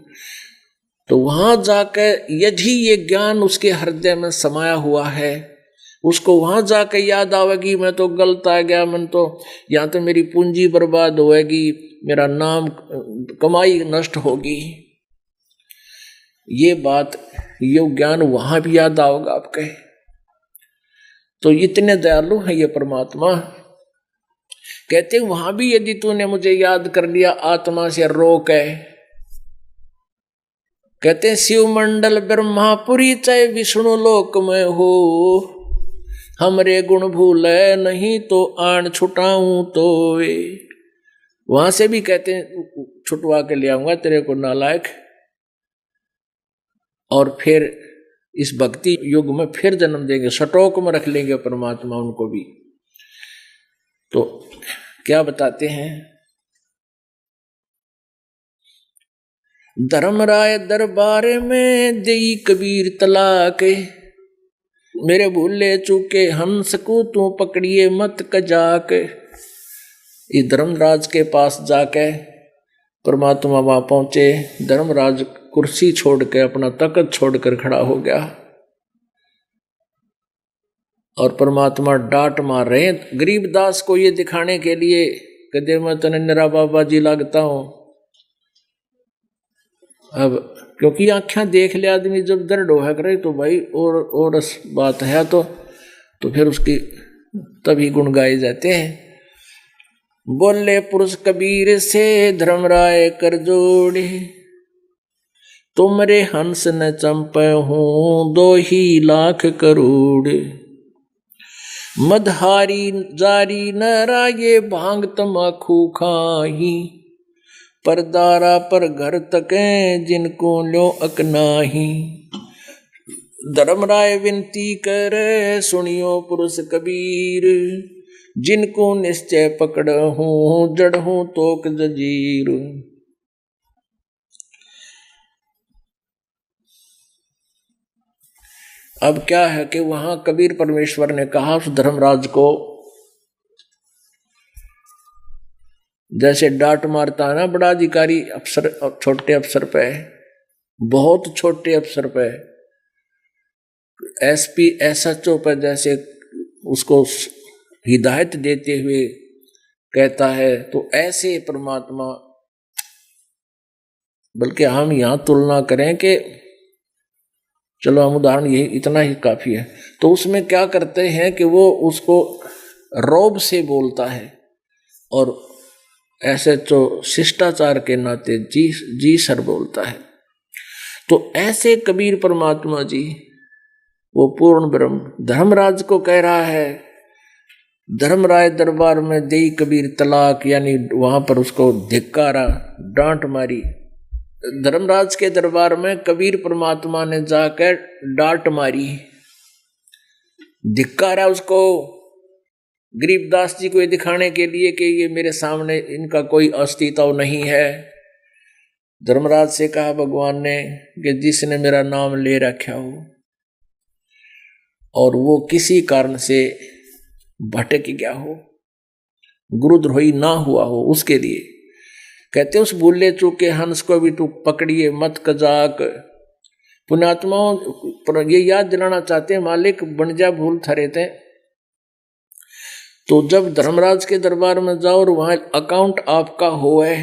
तो वहां जाकर यदि ये ज्ञान उसके हृदय में समाया हुआ है, उसको वहां जाकर याद आवेगी मैं तो गलत आ गया, मैं तो यहाँ तो मेरी पूंजी बर्बाद होएगी, मेरा नाम कमाई नष्ट होगी, ये बात, ये ज्ञान वहां भी याद आओगे आपके। तो इतने दयालु है ये परमात्मा। कहते वहां भी यदि तूने मुझे याद कर लिया, आत्मा से रोक है। कहते शिव मंडल ब्रह्मापुरी चाहे विष्णु लोक में हो, हमरे गुण भूले नहीं तो आन छुटाऊं तो वे। वहां से भी कहते हैं छुटवा के ले आऊंगा तेरे को नालायक, और फिर इस भक्ति युग में फिर जन्म देंगे, सटोक में रख लेंगे परमात्मा उनको भी। तो क्या बताते हैं? धर्मराय दरबार में देई कबीर तलाक, मेरे भूले चूके हंस को तू पकड़िए मत कजाक। इस धर्मराज के पास जाके परमात्मा वहां पहुंचे। धर्मराज कुर्सी छोड़ के, अपना तख्त छोड़कर खड़ा हो गया, और परमात्मा डांट मार रहे गरीबदास को ये दिखाने के लिए कदे मैं तने निरा बाबा जी लगता हूं। अब क्योंकि आँखें देख ले आदमी जब दर्द हो करे तो भाई और बात है, तो फिर उसकी तभी गुण गाए जाते हैं। बोले पुरुष कबीर से धर्मराय कर जोड़े, तुमरे हंस न चंपे हूं 2 लाख करोड़। मदहारी जारी न राये भांग तमाखू खाही, परदारा पर घर तके जिनको लो अकनाही। धर्मराय विनती करे सुनियो पुरुष कबीर, जिनको निश्चय पकड़ हूं जड़ हूं तोक जजीर। अब क्या है कि वहां कबीर परमेश्वर ने कहा उस धर्मराज को, जैसे डांट मारता है ना बड़ा अधिकारी अफसर छोटे अफसर पे, बहुत छोटे अफसर पे, एसपी एसएचओ पे, जैसे उसको हिदायत देते हुए कहता है, तो ऐसे परमात्मा। बल्कि हम यहां तुलना करें कि चलो हम उदाहरण यही इतना ही काफी है, तो उसमें क्या करते हैं कि वो उसको रौब से बोलता है, और ऐसे तो शिष्टाचार के नाते जी सर बोलता है। तो ऐसे कबीर परमात्मा जी वो पूर्ण ब्रह्म धर्मराज को कह रहा है, धर्मराय दरबार में देई कबीर तलाक, यानी वहां पर उसको धिक्कारा, डांट मारी। धर्मराज के दरबार में कबीर परमात्मा ने जाकर डांट मारी, धिक्कारा उसको, गरीबदास जी को ये दिखाने के लिए कि ये मेरे सामने इनका कोई अस्तित्व नहीं है। धर्मराज से कहा भगवान ने कि जिसने मेरा नाम ले रखा हो और वो किसी कारण से भटक गया हो, गुरुद्रोही ना हुआ हो उसके लिए। कहते उस भूले चूके हंस को भी तू पकड़िए मत कजाक। पुण्यात्माओं ये याद दिलाना चाहते हैं, मालिक बन जा भूल थरे थे। तो जब धर्मराज के दरबार में जाओ और वहां अकाउंट आपका होए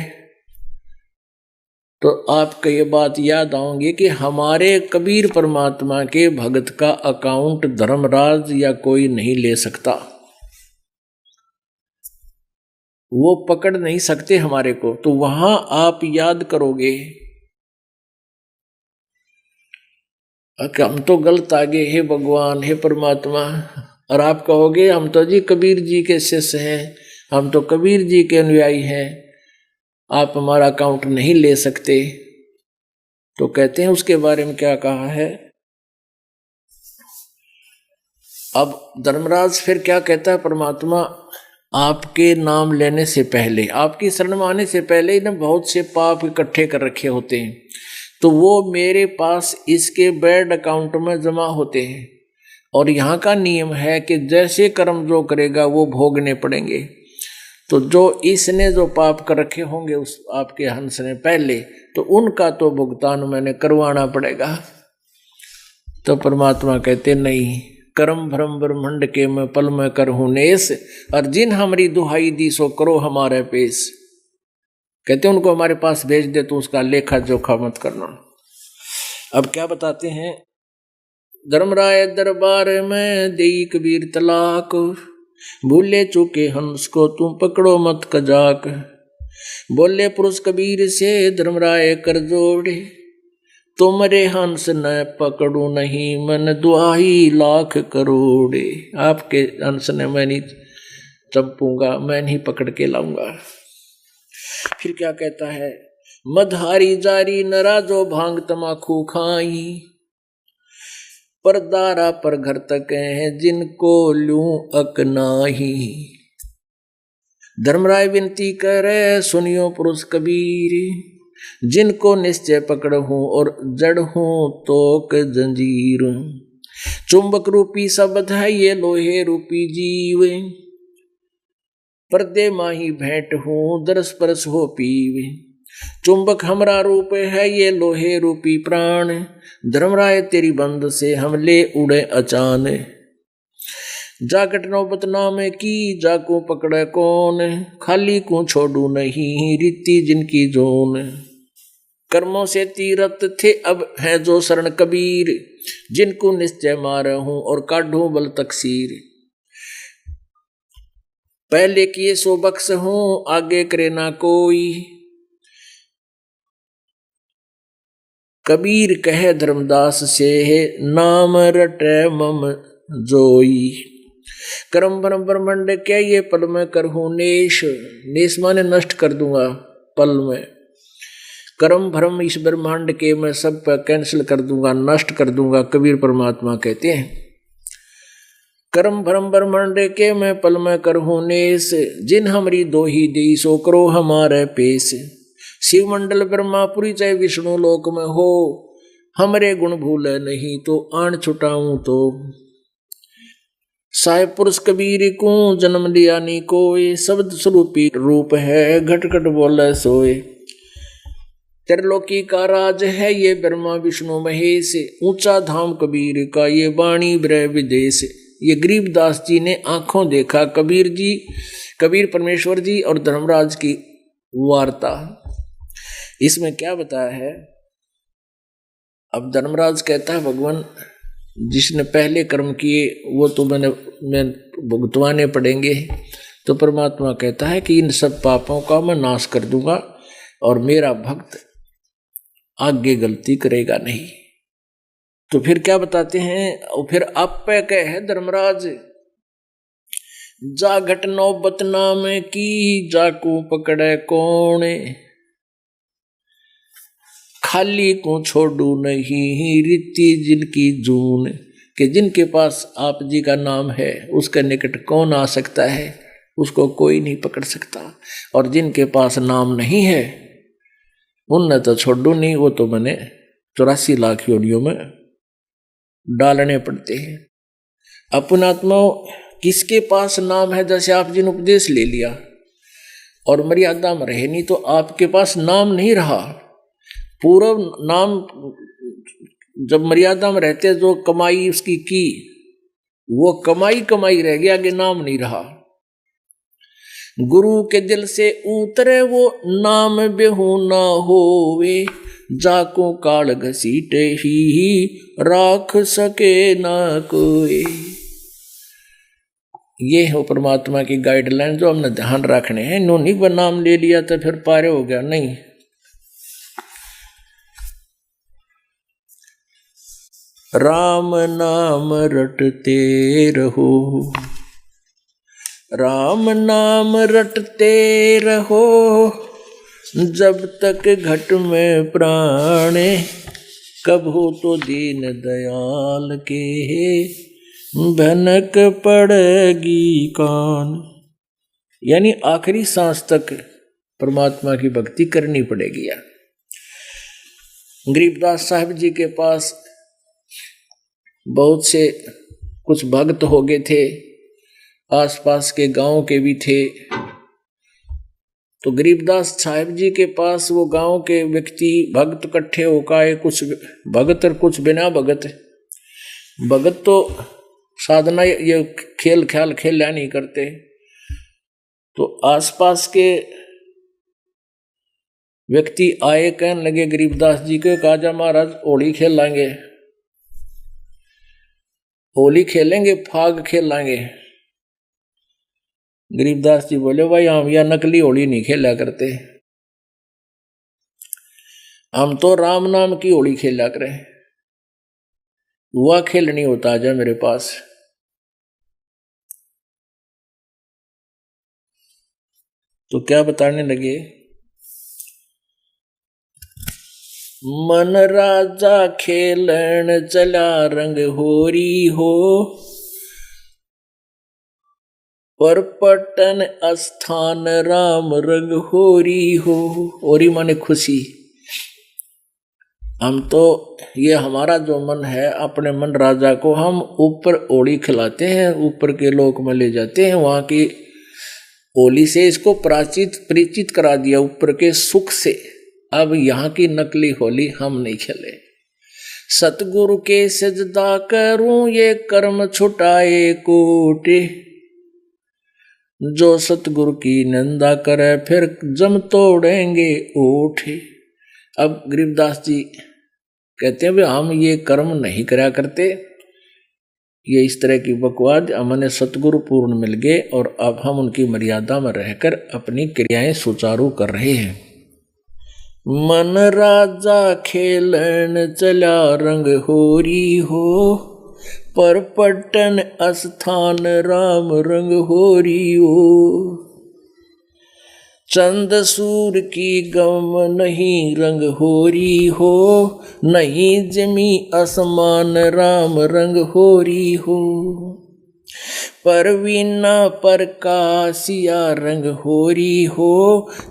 तो आपको ये बात याद आओगे कि हमारे कबीर परमात्मा के भगत का अकाउंट धर्मराज या कोई नहीं ले सकता, वो पकड़ नहीं सकते हमारे को। तो वहां आप याद करोगे कि हम तो गलत आगे, हे भगवान हे परमात्मा, और आप कहोगे हम तो जी कबीर जी के शिष्य हैं, हम तो कबीर जी के अनुयायी हैं, आप हमारा अकाउंट नहीं ले सकते। तो कहते हैं उसके बारे में क्या कहा है। अब धर्मराज फिर क्या कहता है, परमात्मा आपके नाम लेने से पहले, आपकी शरण में आने से पहले ही ना बहुत से पाप इकट्ठे कर रखे होते हैं, तो वो मेरे पास इसके बैड अकाउंट में जमा होते हैं। और यहाँ का नियम है कि जैसे कर्म जो करेगा वो भोगने पड़ेंगे। तो जो इसने जो पाप कर रखे होंगे उस आपके हंस ने पहले, तो उनका तो भुगतान मैंने करवाना पड़ेगा। तो परमात्मा कहते नहीं, कर्म भ्रम ब्रह्मंड के मैं पल में करहूं नेस, और जिन हमारी दुहाई दी सो करो हमारे पेश। कहते उनको हमारे पास भेज दे तो उसका लेखा जोखा मत करना। अब क्या बताते हैं, धर्मराय दरबार में देई कबीर तलाक, भूले चूके हंस को तुम पकड़ो मत कजाक। बोले पुरुष कबीर से धर्मराय कर जोड़े, तुमरे हंस न पकड़ू नहीं मन दुआई लाख करोड़े। आपके हंस ने मैं नहीं चंपूंगा, मैं नहीं पकड़ के लाऊंगा। फिर क्या कहता है, मधारी जारी नरा जो भांग तमाकू खाई, परदारा पर घर तक है जिनको लूं अकनाही। धर्मराय विनती करे सुनियो पुरुष कबीर, जिनको निश्चय पकड़ हूं और जड़ हूं तोक जंजीर। चुंबक रूपी शब्द है ये लोहे रूपी जीव, पर्दे माही भेंट हूं दरस परस हो पीवे। चुंबक हमरा रूप है ये लोहे रूपी प्राण, धर्मराय तेरी बंद से हम ले उड़े अचान। जागट नौबत नाम की जाको पकड़े कौन, खाली को छोड़ू नहीं रीति जिनकी जोन। कर्मों से तीरथ थे अब है जो शरण कबीर, जिनको निश्चय मार हूं और काढ़ू बल तकसीर। पहले किए सो बख्श हूं आगे करे ना कोई, कबीर कहे धर्मदास से नाम रटे मम जोई। कर्म भ्रम ब्रह्मंड क्या ये पल में करहूं नेश, नेश माने नष्ट कर दूंगा पल में। कर्म भ्रम इस ब्रह्मांड के मैं सब पर कैंसिल कर दूंगा, नष्ट कर दूंगा, कबीर परमात्मा कहते हैं। कर्म भ्रम ब्रह्मांड के मैं पल में करहूं नेश, जिन हमारी दो ही दी सो करो हमारे पेश। शिव मंडल ब्रह्मापुरी चाहे विष्णु लोक में हो, हमरे गुण भूले नहीं तो आन छुटाऊं तो। साहेब पुरुष कबीर को जन्म लिया नी कोई, शब्द स्वरूपी रूप है घट घट बोले सोए। त्रिलोकी का राज है ये ब्रह्मा विष्णु महेश, ऊंचा धाम कबीर का ये वाणी ब्रह विदेश। ये गरीबदास जी ने आंखों देखा कबीर जी, कबीर परमेश्वर जी और धर्मराज की वार्ता। इसमें क्या बताया है, अब धर्मराज कहता है भगवान जिसने पहले कर्म किए वो तो मैं भुगतवाने पड़ेंगे। तो परमात्मा कहता है कि इन सब पापों का मैं नाश कर दूंगा और मेरा भक्त आगे गलती करेगा नहीं। तो फिर क्या बताते हैं, और फिर आप पे कहे धर्मराज, जा घट नौबत नाम की जाको पकड़े कौन, खाली को छोड़ू नहीं रीति जिनकी जून। कि जिनके पास आप जी का नाम है उसके निकट कौन आ सकता है, उसको कोई नहीं पकड़ सकता। और जिनके पास नाम नहीं है उनने तो छोड़ू नहीं, वो तो मैंने 84 लाख योनियों में डालने पड़ते हैं। अपनात्मा किसके पास नाम है, जैसे आप जी ने उपदेश ले लिया और मर्यादा में रहे नहीं तो आपके पास नाम नहीं रहा। पूर्व नाम जब मर्यादा में रहते जो कमाई उसकी की वो कमाई कमाई रह गया, आगे नाम नहीं रहा। गुरु के दिल से उतरे वो नाम बेहू ना होवे, जाको काल घसीटे ही राख सके ना कोई। ये है परमात्मा की गाइडलाइन जो हमने ध्यान रखने हैं। इन्होंने पर नाम ले लिया तो फिर पारे हो गया, नहीं। राम नाम रटते रहो, राम नाम रटते रहो, जब तक घट में प्राणे, कब हो तो दीन दयाल के भनक पड़ेगी कान। यानी आखिरी सांस तक परमात्मा की भक्ति करनी पड़ेगी। गरीबदास साहब जी के पास बहुत से कुछ भक्त हो गए थे, आसपास के गांव के भी थे। तो गरीबदास साहब जी के पास वो गांव के व्यक्ति भक्त इकट्ठे होकर, कुछ भगत और कुछ बिना भगत। भगत तो साधना ये खेल ख्याल खेला नहीं करते। तो आसपास के व्यक्ति आए, कहने लगे गरीबदास जी को, काजा महाराज होली खेल लाएंगे, होली खेलेंगे, फाग खेल लाएंगे। गरीबदास जी बोले, भाई हम यह नकली होली नहीं खेला करते, हम तो राम नाम की होली खेला करें। वह खेल नहीं होता, आजा मेरे पास। तो क्या बताने लगे, मन राजा खेलन चला रंग होरी हो, पर पटन स्थान राम रंग होरी हो। होरी माने खुशी। हम तो ये हमारा जो मन है, अपने मन राजा को हम ऊपर होली खिलाते हैं, ऊपर के लोक में ले जाते हैं, वहां की होली से इसको परिचित करा दिया ऊपर के सुख से। अब यहाँ की नकली होली हम नहीं खेले। सतगुरु के सजदा करूं ये कर्म छुटाए कोटे, जो सतगुरु की निंदा करे फिर जम तोड़ेंगे ओठे। अब गरीबदास जी कहते हैं, भाई हम ये कर्म नहीं करा करते, ये इस तरह की बकवाद, हमने सतगुरु पूर्ण मिल गए और अब हम उनकी मर्यादा में रहकर अपनी क्रियाएं सुचारू कर रहे हैं। मन राजा खेलन चला रंग होरी हो, पर पटन स्थान राम रंग होरी हो। चंद सूर की गम नहीं रंग होरी हो, नहीं जमी आसमान राम रंग होरी हो। परवीना प्रकाशिया रंग होरी हो,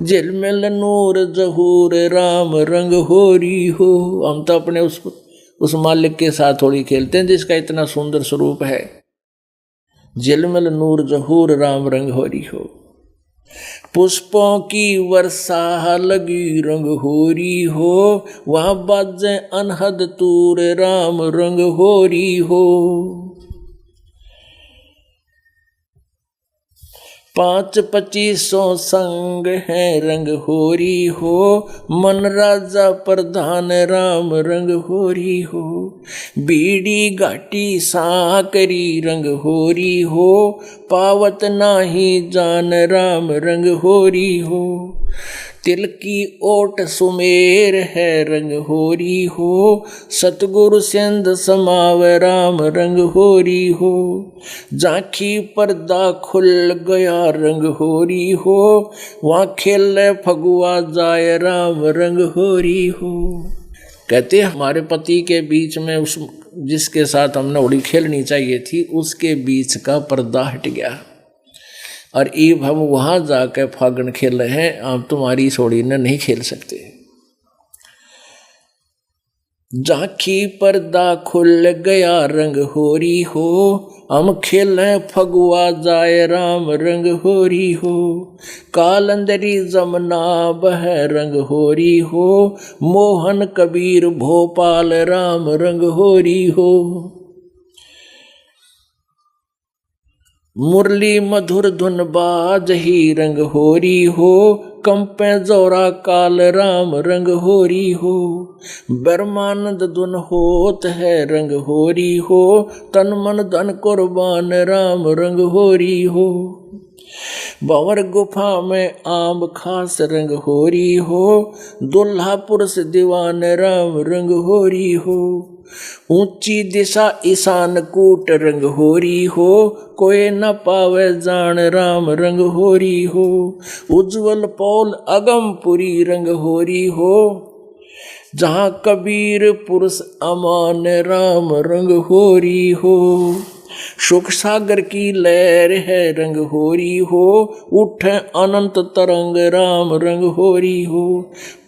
झिलमिल नूर जहूर राम रंग होरी हो। हम तो अपने उस मालिक के साथ होली खेलते हैं जिसका इतना सुंदर स्वरूप है। झिलमिल नूर जहूर राम रंग होरी हो। पुष्पों की वर्षा लगी रंग होरी हो, वहां बाजे अनहद तूर राम रंग होरी हो। 5-25 संग है रंग होरी हो, मन राजा प्रधान राम रंग होरी हो। बीड़ी घाटी साकरी रंग होरी हो, पावत नाही जान राम रंग होरी हो। तिल की ओट सुमेर है रंग होरी हो, सतगुरु सिंध समाव राम रंग होरी हो। झांकी पर्दा खुल गया रंग होरी हो, वहाँ खेल फगुआ जाए राम रंग होरी हो। कहते हमारे पति के बीच में उस जिसके साथ हमने होली खेलनी चाहिए थी उसके बीच का पर्दा हट गया और अब हम वहाँ जाकर फागण खेल रहे हैं, आप तुम्हारी इस होली ने नहीं खेल सकते। झांकी पर्दा खुल गया रंग होरी हो, हम खेलें फगुआ जाए राम रंग होरी हो। कालंदरी जमुना बह रंग होरी हो, मोहन कबीर भोपाल राम रंग होरी हो। मुरली मधुर धुन बाज ही रंग होरी हो, कंपे जोरा काल राम रंग होरी हो। ब्रह्मानंद धुन होत है रंग होरी हो, तन मन धन कुर्बान राम रंग होरी हो। भंवर गुफा में आम खास रंग होरी हो, दुल्हा पुरुष दीवान राम रंग होरी हो। ऊंची दिशा ईशान कूट रंग होरी हो, कोई न पावे जान राम रंग होरी हो। उज्जवल पौल अगमपुरी रंग होरी हो, जहां कबीर पुरुष अमान राम रंग होरी हो। सुख सागर की लहर है रंग होरी हो, उठे अनंत तरंग राम रंग होरी हो।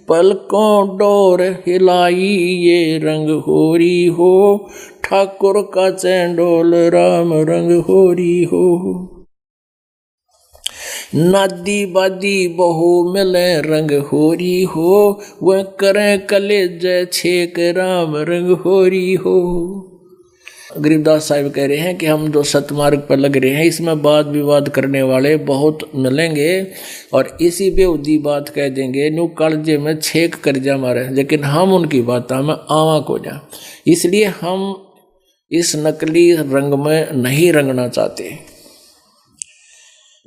पलकों डोर हिलाई ये रंग होरी हो, ठाकुर का चैंडोल राम रंग होरी हो। नादी बादी बहु मिले रंग होरी हो, वह करें कलेज छेक राम रंग होरी हो। गरीबदास साहिब कह रहे हैं कि हम जो सतमार्ग पर लग रहे हैं इसमें वाद विवाद करने वाले बहुत मिलेंगे और इसी बेहुदी बात कह देंगे न्यू कालजे में छेक कर जा मारे, लेकिन हम उनकी बातों में आवा को जा। इसलिए हम इस नकली रंग में नहीं रंगना चाहते।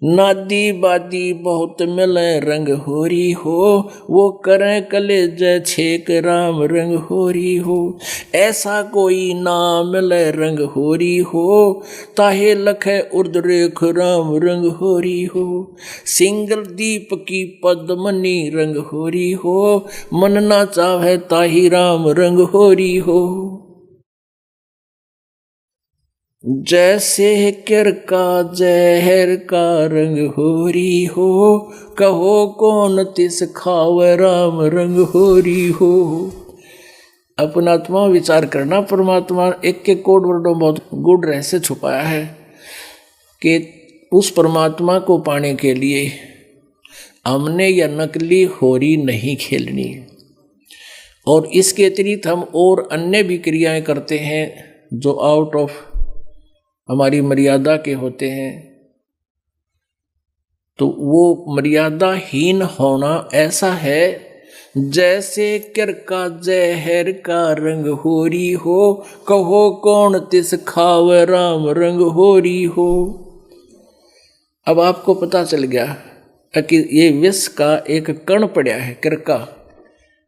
नादी बादी बहुत मिले रंग होरी हो, वो करें कलेज छेक राम रंग होरी हो। ऐसा कोई ना मिले रंग होरी हो, ताहे लखे उर्द्रेख राम रंग होरी हो। सिंगल दीप की पद्मनी रंग होरी हो, मन ना चाहे ताही राम रंग होरी हो। जैसे किर का जहर का रंग होरी हो, कहो कौन तिस खाव राम रंग होरी हो। अपना आत्मा विचार करना, परमात्मा एक के कोड वर्डों बहुत गुड़ रहस्य छुपाया है कि उस परमात्मा को पाने के लिए हमने यह नकली होरी नहीं खेलनी और इसके अतिरिक्त हम और अन्य भी क्रियाएं करते हैं जो आउट ऑफ हमारी मर्यादा के होते हैं। तो वो मर्यादाहीन होना ऐसा है जैसे किर का जहर का रंग होरी हो, कहो कौन तिस खाव राम रंग होरी हो। अब आपको पता चल गया कि ये विष का एक कण पड़ा है, किरका।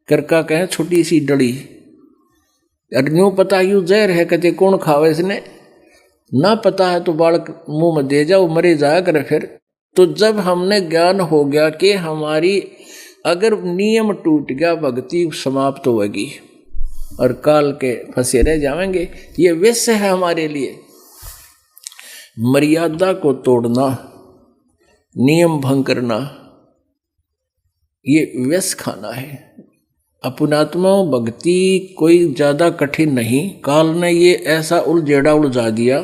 किरका कहें छोटी सी डली, और यूं पता यूं जहर है, कहते कौन खावे इसने, ना पता है तो बालक मुंह में दे जाओ मरे जाया करे फिर। तो जब हमने ज्ञान हो गया कि हमारी अगर नियम टूट गया भक्ति समाप्त होगी और काल के फंसे रह जाएंगे, ये विष है हमारे लिए। मर्यादा को तोड़ना, नियम भंग करना, ये विष खाना है। अपनात्मा भक्ति कोई ज्यादा कठिन नहीं। काल ने ये ऐसा उलझेड़ा उलझा दिया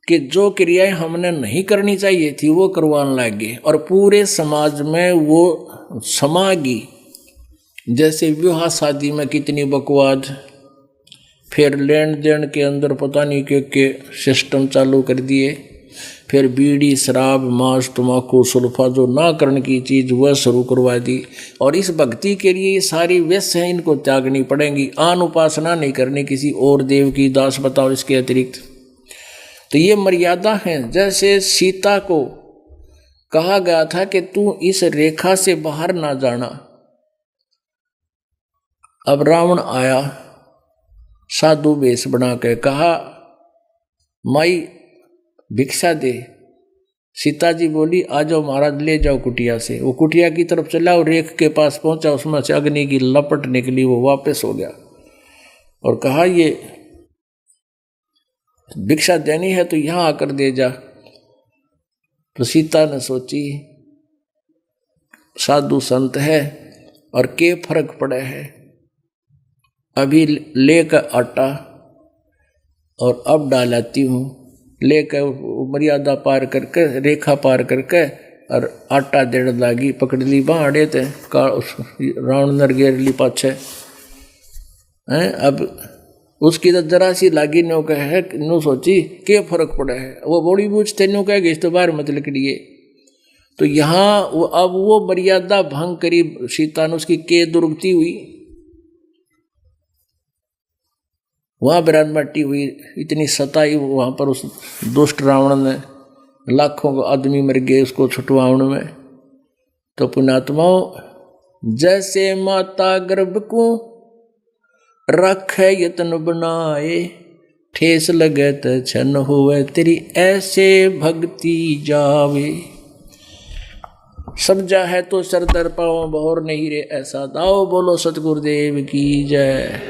कि जो क्रियाएं हमने नहीं करनी चाहिए थी वो करवाने लगे और पूरे समाज में वो समागी। जैसे विवाह शादी में कितनी बकवाद, फिर लेन देन के अंदर पता नहीं के सिस्टम चालू कर दिए, फिर बीड़ी शराब मांस तम्बाकू सुल्फा जो ना करने की चीज़ वह शुरू करवा दी। और इस भक्ति के लिए ये सारी व्यस हैं, इनको त्यागनी पड़ेंगी। आन उपासना नहीं करनी किसी और देव की, दास बताओ इसके अतिरिक्त। तो ये मर्यादा है। जैसे सीता को कहा गया था कि तू इस रेखा से बाहर ना जाना। अब रावण आया साधु वेश बना के, कहा माई भिक्षा दे। सीता जी बोली आ जाओ महाराज, ले जाओ कुटिया से। वो कुटिया की तरफ चला और रेख के पास पहुंचा, उसमें से अग्नि की लपट निकली, वो वापस हो गया और कहा ये भिक्षा देनी है तो यहां आकर दे जा। तो सीता ने सोची साधु संत है और के फर्क पड़े है, अभी लेकर आटा और अब डालाती हूँ, लेकर मर्यादा पार करके, रेखा पार करके और आटा देड़ लागी, पकड़ ली बाड़े थे रावण नर गेर ली पाछे हैं। अब उसकी तो जरा सी लागी नो कहे नो सोची क्या फर्क पड़ा है, वो बड़ी बूझते नो कहे इस तो बाहर मत लकड़िए। तो यहाँ अब वो मर्यादा भंग करी सीता ने, उसकी के दुर्गति हुई, वहाँ विराटमाटी हुई, इतनी सताई वहाँ पर उस दुष्ट रावण ने, लाखों को आदमी मर गए उसको छुटवाउन में। तो पुण्यात्माओं, जैसे माता गर्भ को रखे यत्न बनाए, ठेस लगे तो छन होवे तेरी ऐसे भक्ति जावे। समझा है तो सर दर पाओ बहोर नहीं रे ऐसा दाओ, बोलो सतगुरुदेव की जय।